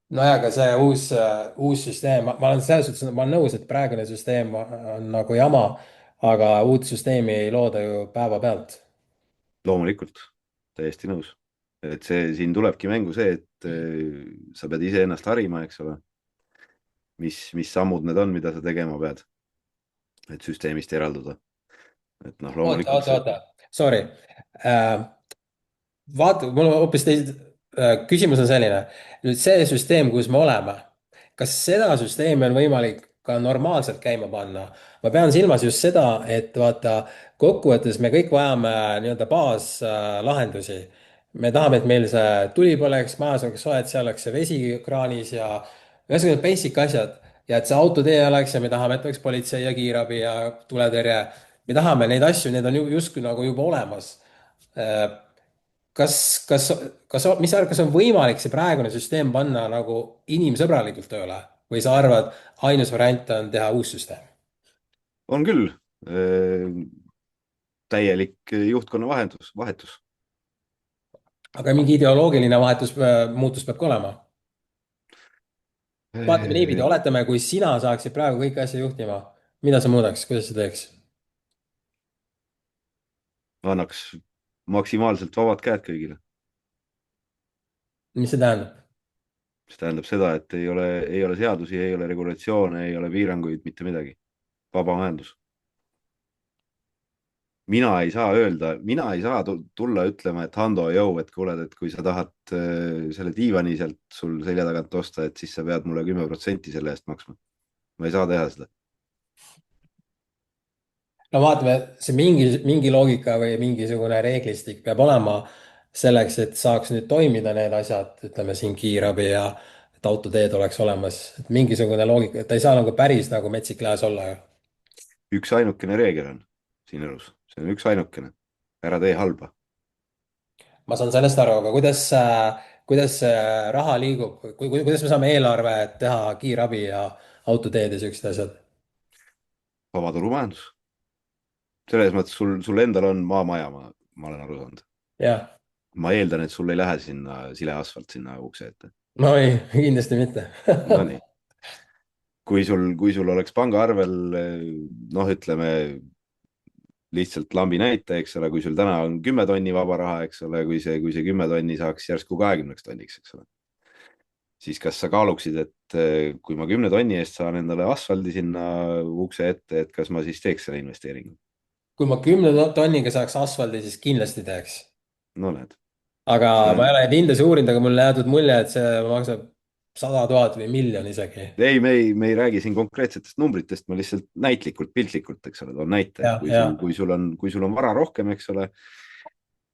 nojah, aga see uus süsteem, ma olen selles suhtes, ma olen nõus, et praegune süsteem on nagu jama, aga uut süsteemi ei looda ju päevapealt. loomulikult, täiesti nõus. et see siin tulebki mängu see, et sa pead iseennast harima, eks ole. mis sammud need on, mida sa tegema pead, et süsteemist eralduda. et noh, oota, loomulikult oota, see. oota, sorry. Vaata, mul on hoopis teised, küsimus on selline. nüüd see süsteem, kus me oleme, kas seda süsteemi on võimalik ka normaalselt käima panna? ma pean silmas just seda, et vaata, kokkuvõttes me kõik vajame nii-öelda baaslahendusi. me tahame, et meil see tuli põleks, majas oleks soe, et seal oleks see vesi kraanis ja ühesõnaga basic asjad. ja et see autotee oleks ja me tahame, et oleks politsei ja kiirabi ja tuletõrje. me tahame neid asju, need on ju justkui nagu juba olemas. kas, kas, mis sa arvad, kas on võimalik see praegune süsteem panna nagu inimsõbralikult tööle või sa arvad, ainus variant on teha uus süsteem? on küll täielik juhtkonna vahetus. aga mingi ideoloogiline muutus peab ka olema. vaatame niipidi, oletame, kui sina saaksid praegu kõiki asju juhtima, mida sa muudaks, kuidas sa teeks? annaks maksimaalselt vabad käed kõigile. mis see tähendab? mis tähendab seda, et ei ole seadusi, ei ole regulatsioone, ei ole piiranguid, mitte midagi. vaba majandus. mina ei saa tulla ütlema, et Hando, jõu, et kuule, et kui sa tahad selle diivani sealt sul selja tagant osta, et siis sa pead mulle 10% selle eest maksma. ma ei saa teha seda. no vaatame, see mingi loogika või mingisugune reeglistik peab olema selleks, et saaks nüüd toimida need asjad, ütleme siin kiirabi ja et autoteed oleks olemas, et mingisugune loogika, et ta ei saa nagu päris nagu metsik lääs olla ju. Üksainukene reegel on siin elus, see on üksainukene. ära tee halba. ma saan sellest aru, aga kuidas see raha liigub, kuidas me saame eelarve teha kiirabi ja autoteed ja siuksed asjad? vabaturumajandus. selles mõttes sul endal on maamaja, ma olen aru saanud. jah, ma eeldan, et sul ei lähe sinna sileasfalt sinna ukse ette. no ei, kindlasti mitte. Nonii, kui sul oleks pangaarvel noh, ütleme lihtsalt lambi näite, eks ole, kui sul täna on 10 tonni vaba raha, eks ole, kui see 10 tonni saaks järsku 20 tonniks, eks ole. siis kas sa kaaluksid, et kui ma 10 tonni eest saan endale asfaldi sinna ukse ette, et kas ma siis teeks selle investeeringu? kui ma 10 tonniga saaks asfaldi, siis kindlasti teeks. no näed, aga see ma on, ei ole neid hindasid uurinud, aga mulle on jäetud mulje, et see maksab 100 000 või miljon isegi. ei, me ei räägi siin konkreetsetest numbritest, ma lihtsalt näitlikult, piltlikult, eks ole, toon näite, et ja, ja kui sul on vara rohkem, eks ole,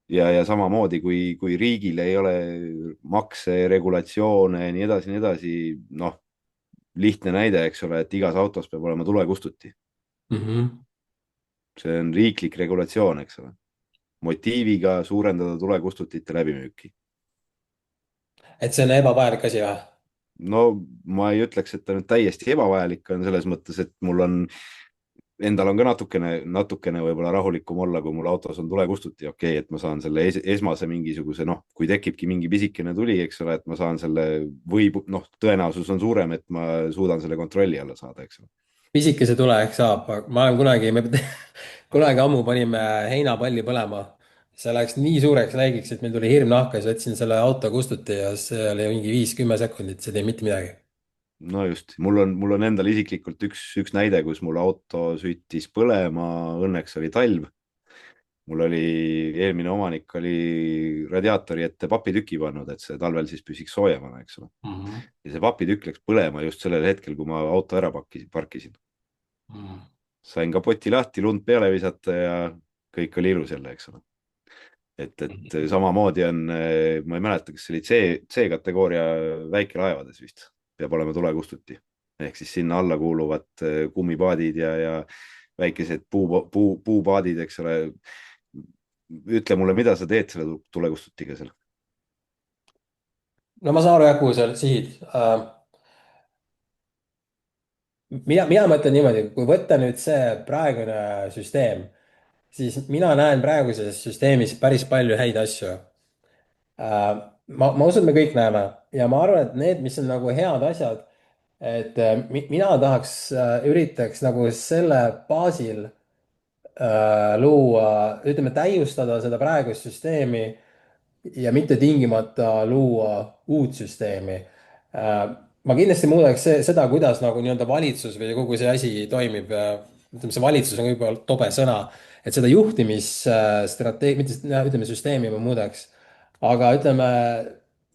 ja samamoodi, kui riigil ei ole makse, regulatsioone ja nii edasi, noh, lihtne näide, eks ole, et igas autos peab olema tulekustuti. mm. See on riiklik regulatsioon, eks ole, motiiviga suurendada tulekustutite läbimüüki. Et see on ebavajalik asi või? No ma ei ütleks, et ta nüüd täiesti ebavajalik on selles mõttes, et mul on, endal on ka natukene võib-olla rahulikum olla, kui mul autos on tulekustuti, okei okay,, et ma saan selle esmase mingisuguse, noh, kui tekibki mingi pisikene tuli, eks ole, et ma saan selle või noh, tõenäosus on suurem, et ma suudan selle kontrolli alla saada, eks ole. Pisikese tule ehk saab, ma olen kunagi, me kunagi ammu panime heinapalli põlema. see läks nii suureks läigiks, et meil tuli hirm nahka, siis võtsin selle auto kustuti ja see oli mingi 5-10 sekundit, see ei teinud mitte midagi. no just, mul on endal isiklikult üks näide, kus mul auto süttis põlema, õnneks oli talv. Mul oli, eelmine omanik oli radiaatori ette papitüki pannud, et see talvel siis püsiks soojemana, eks ole. Mhm. Ja see papitükk läks põlema just sellel hetkel, kui ma auto ära parkisin. Mhm. Sain kapoti lahti, lund peale visata ja kõik oli ilus jälle, eks ole. Et samamoodi on, ma ei mäleta, kas see oli C-kategooria väikelaevades vist, peab olema tulekustuti. Ehk siis sinna alla kuuluvad kummipaadid ja väikesed puupaadid, eks ole. Ütle mulle, mida sa teed selle tulekustutiga seal? no ma saan aru jah, kuhu sa sihid. mina mõtlen niimoodi, kui võtta nüüd see praegune süsteem, siis mina näen praeguses süsteemis päris palju häid asju. ma usun, et me kõik näeme ja ma arvan, et need, mis on nagu head asjad, et mina tahaks, üritaks nagu selle baasil luua, ütleme, täiustada seda praegust süsteemi ja mitte tingimata luua uut süsteemi. ma kindlasti muudaks seda, kuidas nagu nii-öelda valitsus või kogu see asi toimib. ütleme, see valitsus on võib-olla tobe sõna, et seda juhtimisstrateegia, mitte ütleme süsteemi ma muudaks, aga ütleme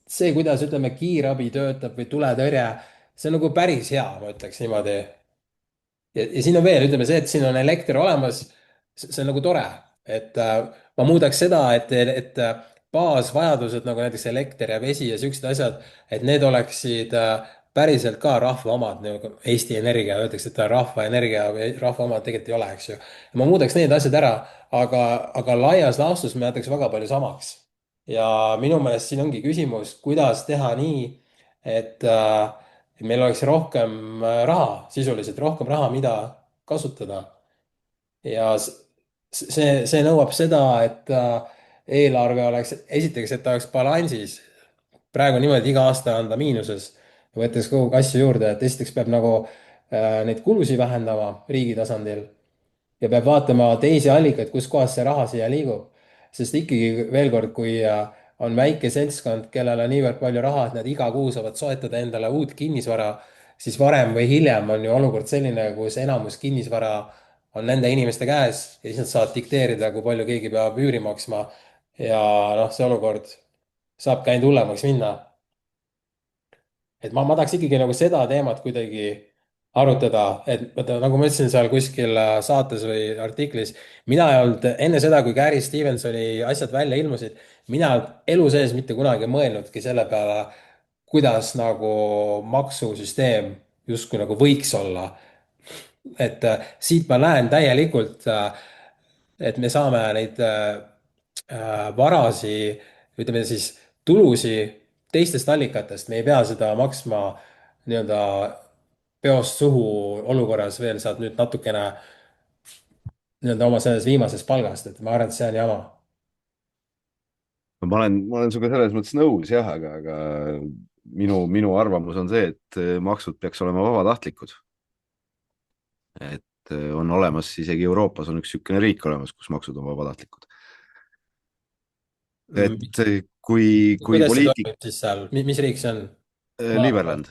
see, kuidas ütleme kiirabi töötab või tuletõrje, see on nagu päris hea, ma ütleks niimoodi. Ja siin on veel, ütleme see, et siin on elekter olemas, see on nagu tore, et ma muudaks seda, et baasvajadused nagu näiteks elekter ja vesi ja siuksed asjad, et need oleksid päriselt ka rahva omad, nagu Eesti Energia öeldakse, et ta on rahva energia või rahva omad, tegelikult ei ole, eks ju. ma muudaks need asjad ära, aga laias laastus me jätaks väga palju samaks. ja minu meelest siin ongi küsimus, kuidas teha nii, et meil oleks rohkem raha, sisuliselt rohkem raha, mida kasutada. ja see nõuab seda, et eelarve oleks, esiteks, et ta oleks balansis. praegu on niimoodi, et iga aasta on ta miinuses, võttes kogu aeg asju juurde, et esiteks peab nagu neid kulusid vähendama riigi tasandil ja peab vaatama teisi allikaid, kuskohast see raha siia liigub. sest ikkagi veel kord, kui on väike seltskond, kellel on niivõrd palju raha, et nad iga kuu saavad soetada endale uut kinnisvara, siis varem või hiljem on ju olukord selline, kus enamus kinnisvara on nende inimeste käes ja siis nad saavad dikteerida, kui palju keegi peab üüri maksma. ja noh, see olukord saabki ainult hullemaks minna. et ma tahaks ikkagi nagu seda teemat kuidagi arutada, et vaata, nagu ma ütlesin seal kuskil saates või artiklis, mina ei olnud enne seda, kui Gary Stevensoni asjad välja ilmusid, mina ei olnud elu sees mitte kunagi mõelnudki selle peale, kuidas nagu maksusüsteem justkui nagu võiks olla. et siit ma näen täielikult, et me saame neid varasi, ütleme siis tulusi teistest allikatest, me ei pea seda maksma nii-öelda peost suhu olukorras veel saad nüüd natukene nii-öelda oma selles viimases palgast, et ma arvan, et see on jama. Ma olen sinuga selles mõttes nõus jah, aga minu arvamus on see, et maksud peaks olema vabatahtlikud. Et on olemas, isegi Euroopas on üks niisugune riik olemas, kus maksud on vabatahtlikud. Mm, Et kui kuidas see poliitik, toimib siis seal, mis riik see on? Liiverland,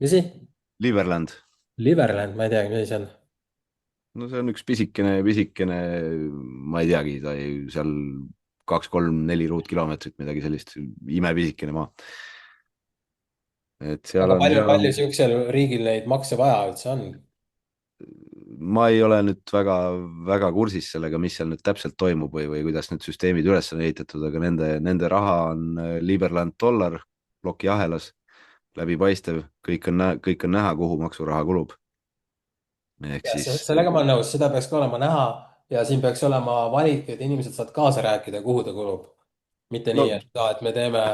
mis asi? Liiverland, Liverland, ma ei teagi, mis asi see on. no see on üks pisikene, ma ei teagi, ta ei, seal 2, 3, 4 ruutkilomeetrit, midagi sellist, imepisikene maa. et seal aga on, palju, seal on, palju siuksel riigil neid makse vaja üldse on? ma ei ole nüüd väga kursis sellega, mis seal nüüd täpselt toimub või kuidas need süsteemid üles on ehitatud, aga nende raha on Liberland dollar plokiahelas, läbipaistev, kõik on näha, kuhu maksuraha kulub. ehk jah, siis sellega ma olen nõus, seda peaks ka olema näha ja siin peaks olema valik, et inimesed saavad kaasa rääkida, kuhu ta kulub. mitte nii, no et me teeme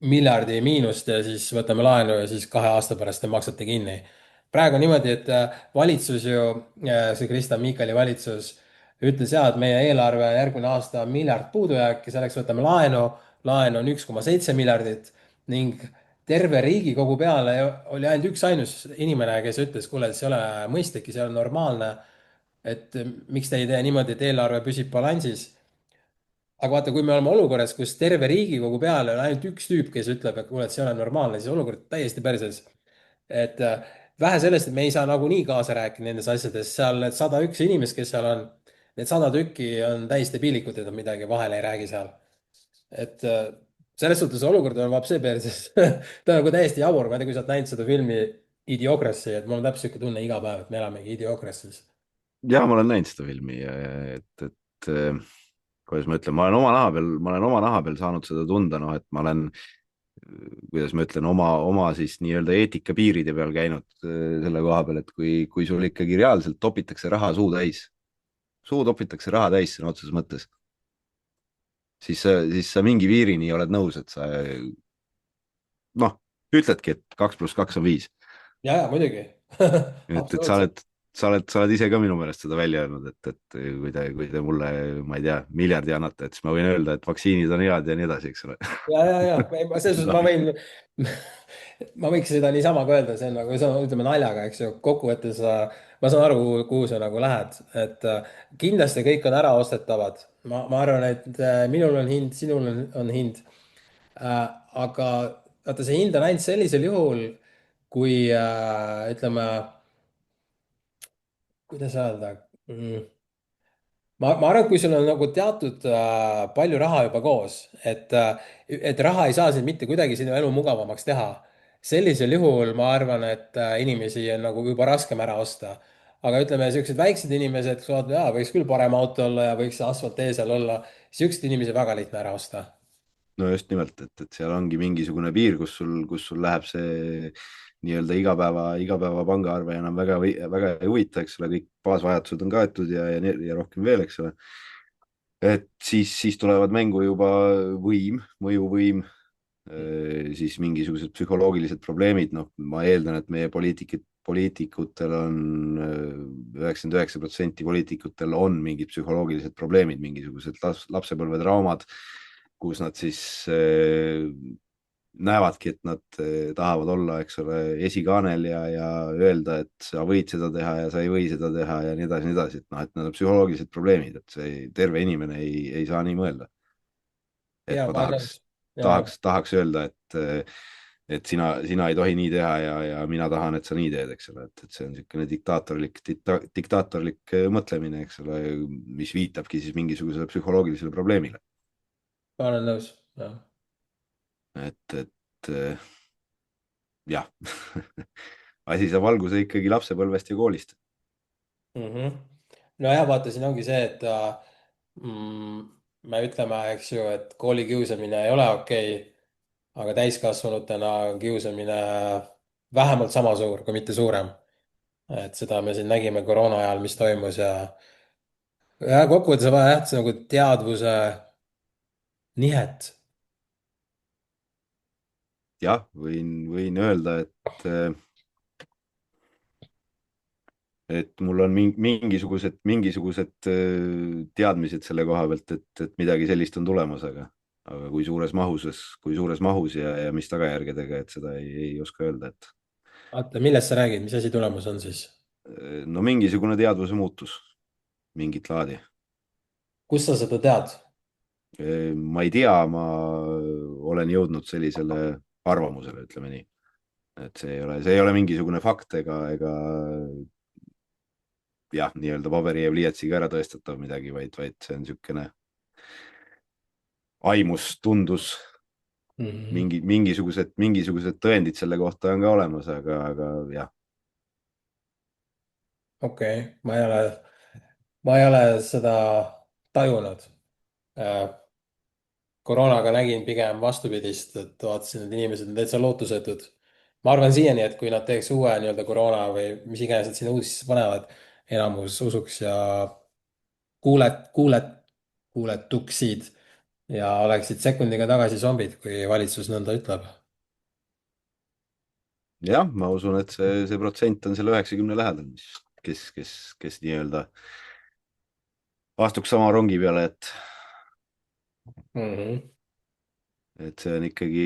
miljardi miinust ja siis võtame laenu ja siis 2 aasta pärast te maksate kinni. praegu on niimoodi, et valitsus ju, see Kristen Michali valitsus ütles ja, et meie eelarve järgmine aasta on miljard puudujääk ja selleks võtame laenu. laen on 1,7 miljardit ning terve Riigikogu peale oli ainult üksainus inimene, kes ütles, kuule, see ei ole mõistlik ja see ei ole normaalne. et miks te ei tee niimoodi, et eelarve püsib balansis. aga vaata, kui me oleme olukorras, kus terve Riigikogu peale on ainult üks tüüp, kes ütleb, et kuule, et see ei ole normaalne, siis olukord täiesti perses. et vähe sellest, et me ei saa nagunii kaasa rääkida nendes asjades, seal need 101 inimest, kes seal on, need 100 tükki on täiesti piilikud, et nad midagi vahele ei räägi seal. et selles suhtes olukord on vapse perses ta on nagu täiesti jabur, ma ei tea, kui sa oled näinud seda filmi Idiocracy, et mul on täpselt sihuke tunne iga päev, et me elamegi Idiocracy's. ja ma olen näinud seda filmi et kuidas ma ütlen, ma olen oma naha peal saanud seda tunda, noh, et ma olen, kuidas ma ütlen, oma siis nii-öelda eetikapiiride peal käinud selle koha peal, et kui sul ikkagi reaalselt topitakse raha suu topitakse raha täis sõna otseses mõttes, siis sa mingi piirini oled nõus, et sa noh, ütledki, et 2 + 2 on 5. ja muidugi et absoluutselt. sa oled ise ka minu meelest seda välja öelnud, et kui te mulle, ma ei tea, miljardi annate, et siis ma võin öelda, et vaktsiinid on head ja nii edasi, eks ole. selles suhtes ma võin, ma võiks seda niisama ka öelda, see on nagu, see on, ütleme naljaga, eks ju, kokkuvõttes ma saan aru, kuhu sa nagu lähed, et kindlasti kõik on äraostetavad. ma arvan, et minul on hind, sinul on hind. aga vaata, see hind on ainult sellisel juhul, kui ütleme, kuidas öelda ma arvan, et kui sul on nagu teatud palju raha juba koos, et raha ei saa sind mitte kuidagi sinu elu mugavamaks teha, sellisel juhul ma arvan, et inimesi on nagu juba raskem ära osta. aga ütleme, siuksed väiksed inimesed, kes vaatavad, jaa, võiks küll parem auto olla ja võiks asfalttee seal olla, siukseid inimesi väga lihtne ära osta. no just nimelt, et seal ongi mingisugune piir, kus sul läheb see nii-öelda igapäeva pangaarve enam väga ei huvita, eks ole, kõik baasvajadused on kaetud ja rohkem veel, eks ole. et siis tulevad mängu juba mõjuvõim, siis mingisugused psühholoogilised probleemid, noh, ma eeldan, et meie poliitikutel on 99% poliitikutel on mingid psühholoogilised probleemid, mingisugused lapsepõlvetraumad, kus nad siis näevadki, et nad tahavad olla, eks ole, esikaanel ja öelda, et sa võid seda teha ja sa ei või seda teha ja nii edasi, et noh, et need on psühholoogilised probleemid, et see terve inimene ei saa nii mõelda. et ja ma ma olen nõus. Ja, tahaks öelda, et sina ei tohi nii teha ja mina tahan, et sa nii teed, eks ole, et see on niisugune diktaatorlik mõtlemine, eks ole, mis viitabki siis mingisugusele psühholoogilisele probleemile. ma olen nõus. Ja. et jah asi saab alguse ikkagi lapsepõlvest ja koolist. Mhm. nojah, vaata, siin ongi see, et me ütleme, eks ju, et koolikiusamine ei ole okei, aga täiskasvanutena on kiusamine vähemalt sama suur, kui mitte suurem. et seda me siin nägime koroona ajal, mis toimus ja kokkuvõttes on vaja jah, nagu teadvuse nihet. jah, võin öelda, et mul on mingisugused teadmised selle koha pealt, et midagi sellist on tulemas, aga kui suures mahus ja mis tagajärgedega, et seda ei oska öelda, et vaata, millest sa räägid, mis asi tulemus on siis? no mingisugune teadvuse muutus, mingit laadi. kust sa seda tead? ma ei tea, ma olen jõudnud sellisele arvamusele, ütleme nii, et see ei ole mingisugune fakt ega jah, nii-öelda paberi ja pliiatsiga ära tõestatav midagi, vaid see on niisugune aimus, tundus, Mhm. mingisugused tõendid selle kohta on ka olemas, aga jah. okei okay., ma ei ole seda tajunud. Koroonaga nägin pigem vastupidist, et vaatasin, et inimesed on täitsa lootusetud. ma arvan siiani, et kui nad teeks uue nii-öelda koroona või mis iganes nad sinna uudistesse panevad, enamus usuks ja kuuletuksid ja oleksid sekundiga tagasi zombid, kui valitsus nõnda ütleb. jah, ma usun, et see protsent on selle 90 lähedal, mis, kes nii-öelda astuks sama rongi peale, Mhm. et see on ikkagi,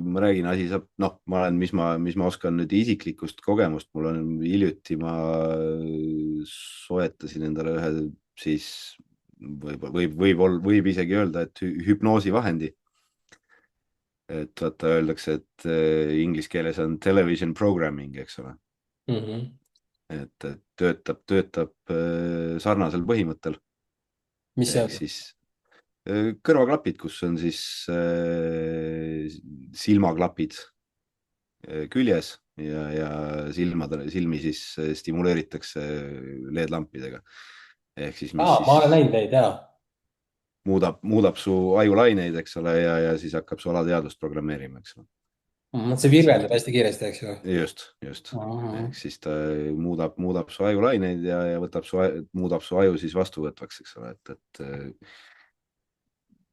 ma räägin, asi saab, noh, ma olen, mis ma oskan nüüd isiklikust kogemust, mul on hiljuti, ma soetasin endale ühe siis võib isegi öelda, et hüpnoosivahendi. et vaata, öeldakse, et inglise keeles on television programming, eks ole. Mhm. et töötab sarnasel põhimõttel. mis see ehk on? siis kõrvaklapid, kus on siis silmaklapid küljes ja silmi siis stimuleeritakse LED-lampidega. ehk siis, mis aa, siis ma olen näinud neid jaa. muudab su ajulaineid, eks ole, ja siis hakkab su alateadvust programmeerima, eks ole. See et see virveldab hästi kiiresti, eks ju. just, ehk Mhm. siis ta muudab su ajulaineid ja muudab su aju siis vastuvõtvaks, eks ole, et oota,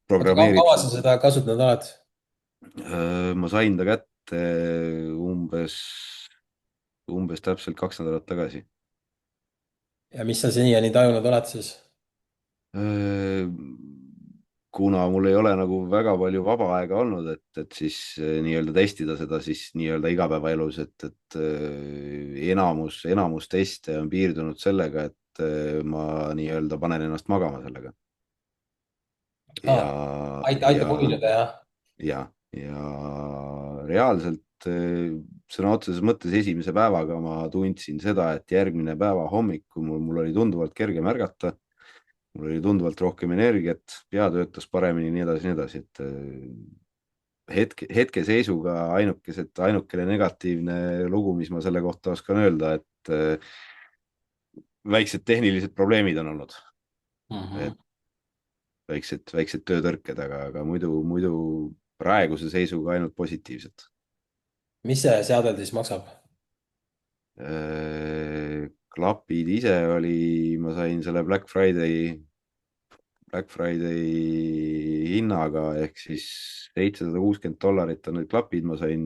programmeerib kaua su. sa seda kasutanud oled? Ma sain ta kätte umbes, umbes täpselt 2 nädalat tagasi. Ja mis sa siiani tajunud oled siis? Äh, kuna mul ei ole nagu väga palju vaba aega olnud, et siis nii-öelda testida seda siis nii-öelda igapäevaelus, et enamus teste on piirdunud sellega, et ma nii-öelda panen ennast magama sellega. aa, ja, aitab ja, uinuda, jah? ja reaalselt sõna otseses mõttes esimese päevaga ma tundsin seda, et järgmine päeva hommikul mul oli tunduvalt kergem ärgata, mul oli tunduvalt rohkem energiat, pea töötas paremini, nii edasi, nii edasi, et hetkeseisuga ainukene negatiivne lugu, mis ma selle kohta oskan öelda, et väiksed tehnilised probleemid on olnud, Mhm. et väiksed töötõrked, aga muidu praeguse seisuga ainult positiivset. mis see seadel siis maksab? klapid ise ma sain selle Black Friday hinnaga ehk siis $760 on need klapid, ma sain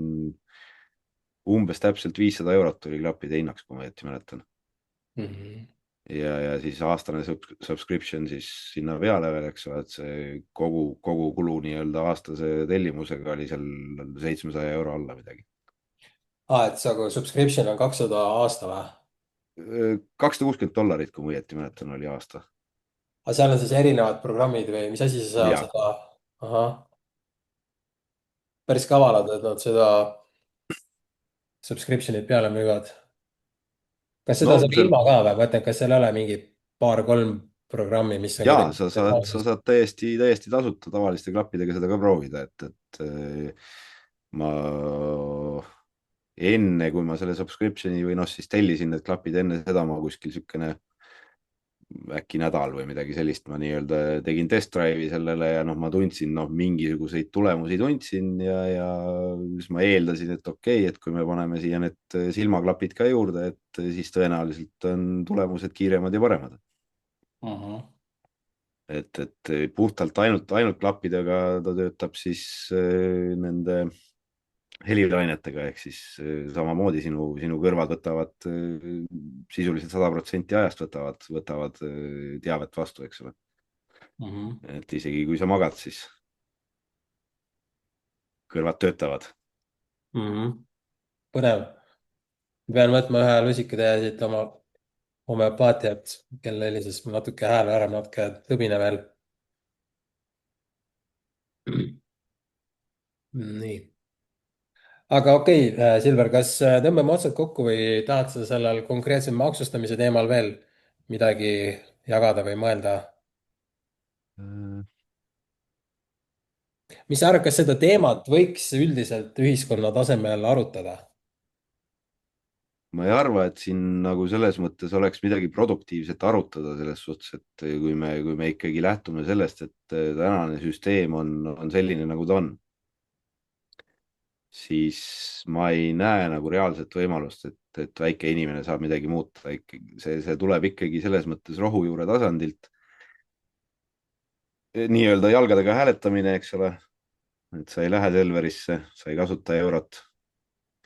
umbes täpselt 500 eurot tuli klappide hinnaks, kui ma õieti mäletan. Mhm. ja siis aastane subscription siis sinna peale veel, eks ole, et see kogu kulu nii-öelda aastase tellimusega oli seal 700 euro alla midagi. aa, et see nagu subscription on 200 aasta või? $260, kui ma õieti mäletan, oli aasta. aga seal on siis erinevad programmid või mis asi sa ja, seda? ahah, päris kavalad, et nad seda subscription'it peale müüvad. kas seda no saab seal ilma ka või? ma mõtlen, kas seal ei ole mingi paar-kolm programmi, mis on ja kuidagi sa saad täiesti tasuta tavaliste klappidega seda ka proovida, et ma enne, kui ma selle subscription'i või noh, siis tellisin need klapid, enne seda ma kuskil niisugune äkki nädal või midagi sellist, ma nii-öelda tegin test drive'i sellele ja noh, ma tundsin, noh, mingisuguseid tulemusi tundsin ja siis ma eeldasin, et okei, et kui me paneme siia need silmaklapid ka juurde, et siis tõenäoliselt on tulemused kiiremad ja paremad. Mhm. et puhtalt ainult klappidega ta töötab siis nende helilainetega, ehk siis samamoodi sinu kõrvad võtavad sisuliselt 100% ajast võtavad teavet vastu, eks ole. Mhm. et isegi kui sa magad, siis kõrvad töötavad. Mhm. põnev. ma pean võtma ühe lusikatäie siit oma homöopaatiat, kelle helises mul natuke hääl ära, natuke tõbine veel. nii, aga okei, Silver, kas tõmbame otsad kokku või tahad sa sellel konkreetse maksustamise teemal veel midagi jagada või mõelda? mis sa arvad, kas seda teemat võiks üldiselt ühiskonna tasemel arutada? ma ei arva, et siin nagu selles mõttes oleks midagi produktiivset arutada selles suhtes, et kui me ikkagi lähtume sellest, et tänane süsteem on selline, nagu ta on, siis ma ei näe nagu reaalset võimalust, et väike inimene saab midagi muuta. ikkagi see tuleb ikkagi selles mõttes rohujuure tasandilt. Nii-öelda jalgadega hääletamine, eks ole, et sa ei lähe Selverisse, sa ei kasuta eurot,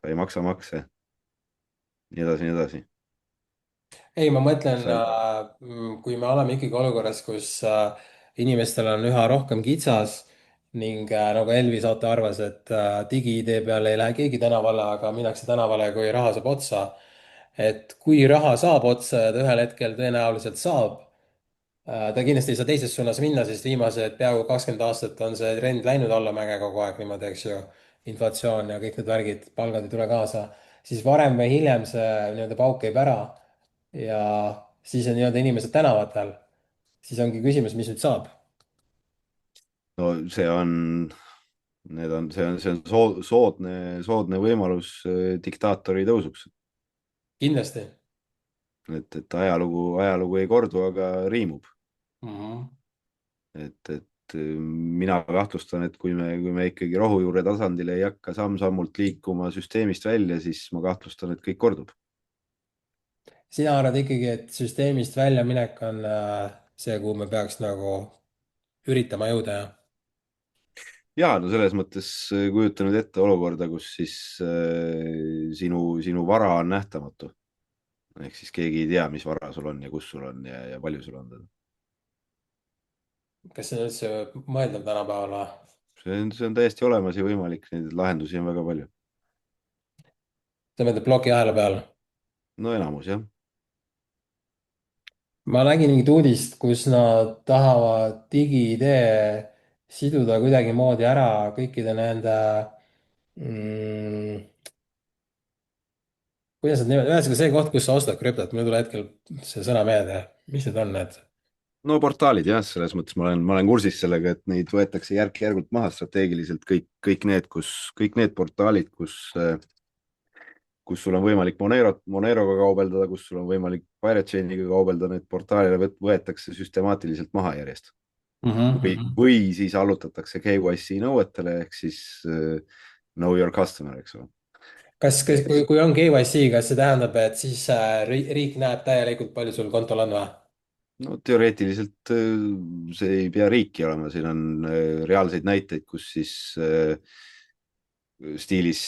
sa ei maksa makse, nii edasi, nii edasi. ei, ma mõtlen, sa kui me oleme ikkagi olukorras, kus inimestel on üha rohkem kitsas ning nagu Elvi saate arvas, et digi-ID peale ei lähe keegi tänavale, aga minnakse tänavale, kui raha saab otsa. et kui raha saab otsa ja ta ühel hetkel tõenäoliselt saab, ta kindlasti ei saa teises suunas minna, sest viimased peaaegu 20 aastat on see trend läinud allamäge kogu aeg niimoodi, eks ju. inflatsioon ja kõik need värgid, palgad ei tule kaasa, siis varem või hiljem see nii-öelda pauk käib ära ja siis on nii-öelda inimesed tänavatel. siis ongi küsimus, mis nüüd saab. no see on soodne võimalus diktaatori tõusuks. kindlasti. et ajalugu ei kordu, aga riimub. Mhm. et mina kahtlustan, et kui me ikkagi rohujuure tasandil ei hakka samm-sammult liikuma süsteemist välja, siis ma kahtlustan, et kõik kordub. sina arvad ikkagi, et süsteemist väljaminek on see, kuhu me peaks nagu üritama jõuda, jah? ja no selles mõttes kujuta nüüd ette olukorda, kus siis sinu vara on nähtamatu. ehk siis keegi ei tea, mis vara sul on ja kus sul on ja palju sul on teda. kas see on üldse mõeldav tänapäeval või? See on täiesti olemas ja võimalik, neid lahendusi on väga palju. sa mõtled plokiahela peal? No enamus jah. ma nägin mingit uudist, kus nad tahavad digi-ID siduda kuidagimoodi ära kõikide nende kuidas nad nimetavad, ühesõnaga see koht, kus sa ostad krüptot, mul ei tule hetkel see sõna meelde, mis need on need? No portaalid jah, selles mõttes ma olen kursis sellega, et neid võetakse järk-järgult maha strateegiliselt kõik need portaalid, kus sul on võimalik Moneroga kaubeldada, kus sul on võimalik Pirate Chainiga kaubeldada, need portaalile võetakse süstemaatiliselt maha järjest. Mhm. Või siis allutatakse KYC nõuetele ehk siis know your customer, eks ole. kui on KYC, kas see tähendab, et siis riik näeb täielikult, palju sul kontol on või? No teoreetiliselt see ei pea riiki olema, siin on reaalseid näiteid, kus siis stiilis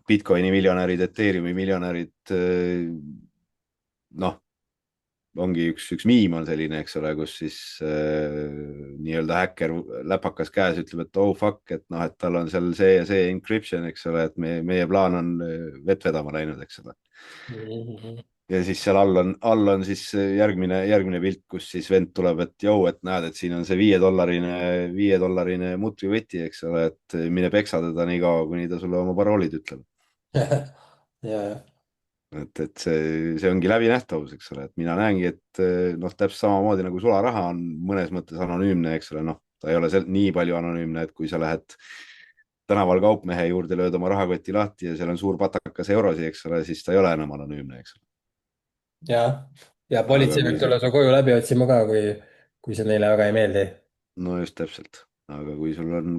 Bitcoini miljonärid, Ethereumi miljonärid, noh, ongi üks miim on selline, eks ole, kus siis nii-öelda häkker läpakas käes ütleb, et oh fuck, et noh, et tal on seal see ja see encryption, eks ole, et meie plaan on vett vedama läinud, eks ole. Mhm. Ja siis seal all on siis järgmine pilt, kus siis vend tuleb, et jõu, et näed, et siin on see viiedollarine mutrivõti, eks ole, et mine peksa teda nii kaua, kuni ta sulle oma paroolid ütleb. ja, ja. See ongi läbinähtavus, eks ole, et mina näengi, et noh, täpselt samamoodi nagu sularaha on mõnes mõttes anonüümne, eks ole, noh, ta ei ole nii palju anonüümne, et kui sa lähed tänaval kaupmehe juurde, lööd oma rahakoti lahti ja seal on suur patakas eurosi, eks ole, siis ta ei ole enam anonüümne, eks ole. ja aga politsei kui võib sa, tulla su koju läbi otsima ka, kui see neile väga ei meeldi. no just täpselt, aga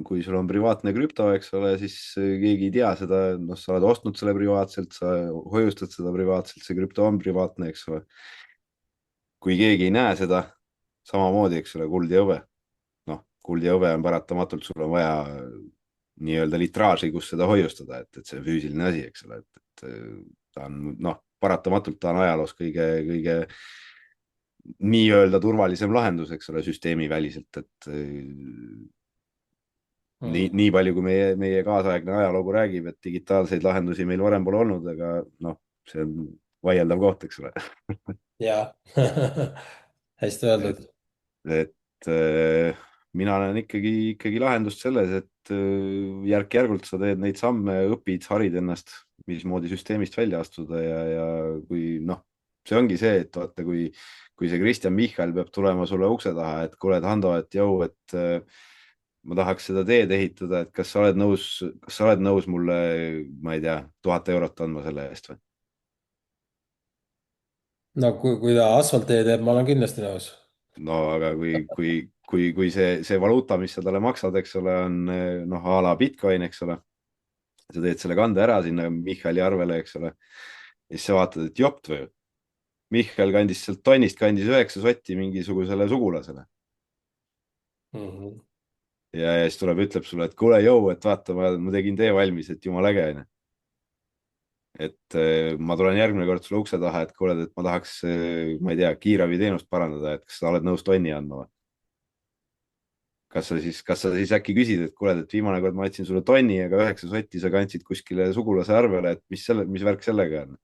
kui sul on privaatne krüpto, eks ole, siis keegi ei tea seda, noh, sa oled ostnud selle privaatselt, sa hoiustad seda privaatselt, see krüpto on privaatne, eks ole. kui keegi ei näe seda, samamoodi, eks ole, kuld ja hõbe. noh, kuld ja hõbe on paratamatult, sul on vaja nii-öelda litraaži, kus seda hoiustada, et see on füüsiline asi, eks ole, et ta on noh, paratamatult ta on ajaloos kõige nii-öelda turvalisem lahendus, eks ole, süsteemiväliselt, et nii palju, kui meie kaasaegne ajalugu räägib, et digitaalseid lahendusi meil varem pole olnud, aga noh, see on vaieldav koht, eks ole. jaa, hästi et, öeldud. et mina näen ikkagi lahendust selles, et järk-järgult sa teed neid samme, õpid, harid ennast, mismoodi süsteemist välja astuda ja kui noh, see ongi see, et vaata, kui see Kristjan Michal peab tulema sulle ukse taha, et kuule, Hando, et jõu, et ma tahaks seda teed ehitada, et kas sa oled nõus mulle, ma ei tea, 1000 eurot andma selle eest või? no kui ta asfalttee teeb, ma olen kindlasti nõus. No aga kui see valuuta, mis sa talle maksad, eks ole, on noh, a la Bitcoin, eks ole, sa teed selle kande ära sinna Michali arvele, eks ole, ja siis sa vaatad, et jopt või, Michal kandis sealt tonnist, kandis 9 sotti mingisugusele sugulasele. Mhm. Ja siis tuleb, ütleb sulle, et kuule, jõu, et vaata, ma tegin tee valmis, et jumala äge onju. Et ma tulen järgmine kord sulle ukse taha, et kuule, et ma tahaks, ma ei tea, kiirabiteenust parandada, et kas sa oled nõus tonni andma või? Kas sa siis äkki küsid, et kuule, et viimane kord ma andsin sulle tonni, aga 9 sotti sa kandsid kuskile sugulase arvele, et mis värk sellega on?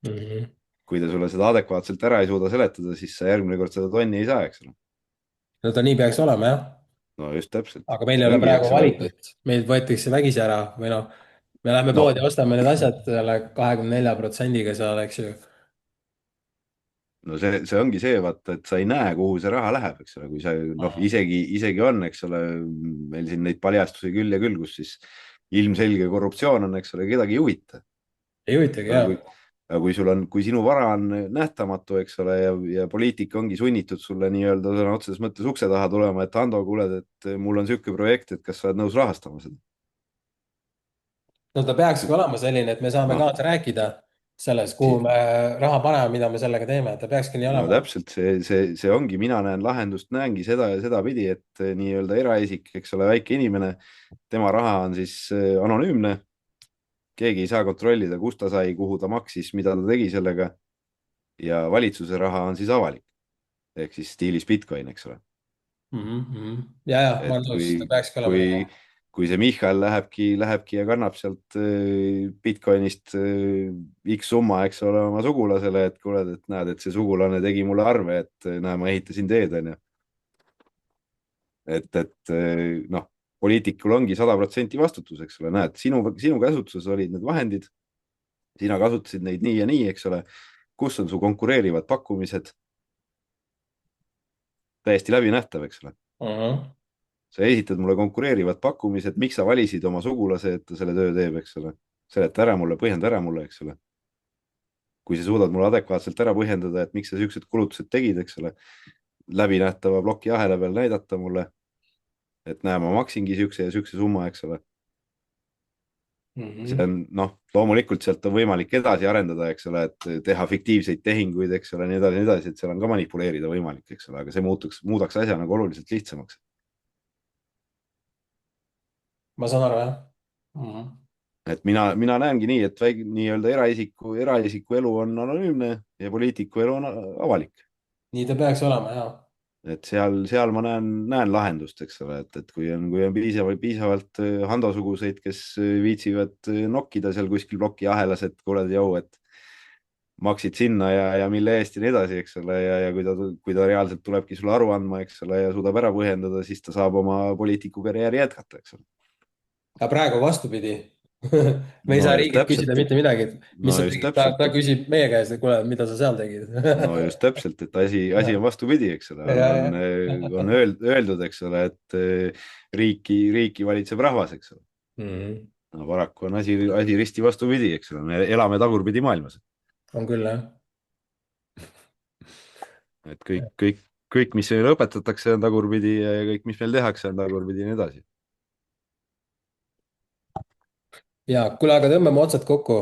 Mhm. Kui ta sulle seda adekvaatselt ära ei suuda seletada, siis sa järgmine kord seda tonni ei saa, eks ole. no ta nii peaks olema jah, No just täpselt, aga meil ei see ole ongi, praegu eks ole, valikut, meilt võetakse vägisi ära või noh, me läheme no poodi, ostame need asjad selle 24%-ga seal, eks ju. no see ongi see, vaata, et sa ei näe, kuhu see raha läheb, eks ole, kui sa noh, Mhm. isegi on, eks ole, meil siin neid paljastusi küll ja küll, kus siis ilmselge korruptsioon on, eks ole, kedagi ei huvita. ei huvitagi aga jah. kui, aga kui sinu vara on nähtamatu, eks ole, ja poliitik ongi sunnitud sulle nii-öelda sõna otseses mõttes ukse taha tulema, et Ando, kuule, et mul on niisugune projekt, et kas sa oled nõus rahastama seda? no ta peakski olema selline, et me saame noh, kaasa rääkida selles, kuhu me raha paneme, mida me sellega teeme, ta peakski nii no olema. täpselt see ongi, mina näen lahendust, näengi seda ja sedapidi, et nii-öelda eraisik, eks ole, väike inimene, tema raha on siis anonüümne, keegi ei saa kontrollida, kust ta sai, kuhu ta maksis, mida ta tegi sellega. Ja valitsuse raha on siis avalik ehk siis stiilis Bitcoin, eks ole. Ja ma Et olen nõus, ta peakski olema nii. kui see Michal lähebki ja kannab sealt Bitcoinist X summa, eks ole, oma sugulasele, et kuule, et näed, et see sugulane tegi mulle arve, et näe, ma ehitasin teed, onju. et noh, poliitikul ongi 100% vastutus, eks ole, näed, sinu käsutuses olid need vahendid, sina kasutasid neid nii ja nii, eks ole. kus on su konkureerivad pakkumised? täiesti läbinähtav, eks ole. Mhm. Sa esitad mulle konkureerivad pakkumised, miks sa valisid oma sugulase, et ta selle töö teeb, eks ole. seleta ära mulle, põhjenda ära mulle, eks ole. kui sa suudad mulle adekvaatselt ära põhjendada, et miks sa siuksed kulutused tegid, eks ole, läbinähtava plokiahela peal näidata mulle, et näe, ma maksingi siukse ja siukse summa, eks ole. See Mhm. on noh, loomulikult sealt on võimalik edasi arendada, eks ole, et teha fiktiivseid tehinguid, eks ole, nii edasi, et seal on ka manipuleerida võimalik, eks ole, aga see muudaks asja nagu oluliselt lihtsamaks. ma saan aru jah. Mhm. Et mina näengi nii, et väike nii-öelda eraisiku elu on anonüümne ja poliitiku elu on avalik. nii ta peaks olema ja. Et seal ma näen lahendust, eks ole, et kui on piisavalt Hando-suguseid, kes viitsivad nokkida seal kuskil plokiahelas, et kuule, jõu, et maksid sinna ja mille eest ja nii edasi, eks ole, ja kui ta reaalselt tulebki sulle aru andma, eks ole, ja suudab ära põhjendada, siis ta saab oma poliitikukarjääri jätkata, eks ole. aga praegu vastupidi me ei no saa just riigilt küsida täpselt, mitte midagi, et mis no sa just tegid, ta täpselt, küsib meie käest, et kuule, mida sa seal tegid no just täpselt, et asi on vastupidi, eks ole, ja, on öeldud, eks ole, et riiki valitseb rahvas, eks ole. Mhm. No paraku on asi risti vastupidi, eks ole, me elame tagurpidi maailmas, on küll jah. et kõik, mis meile õpetatakse, on tagurpidi ja kõik, mis meil tehakse, on tagurpidi ja nii edasi. ja kuule, aga tõmbame otsad kokku.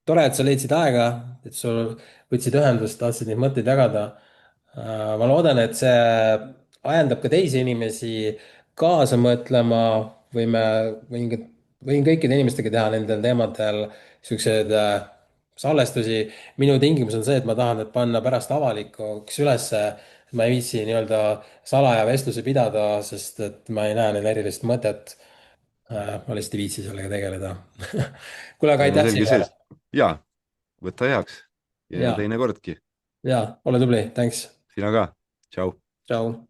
Tore, et sa leidsid aega, et sul võtsid ühendust, tahtsid neid mõtteid jagada. ma loodan, et see ajendab ka teisi inimesi kaasa mõtlema. võime, võin kõikide inimestega teha nendel teemadel siukseid salvestusi. minu tingimus on see, et ma tahan need panna pärast avalikuks ülesse. ma ei viitsi nii-öelda salaja vestlusi pidada, sest et ma ei näe neil erilist mõtet. ma lihtsalt ei viitsi sellega tegeleda kuule, aga no aitäh selge see, sinuga. ja võta heaks ja ja, teinekordki, ja ole tubli, thanks. sina ka, tšau. tšau.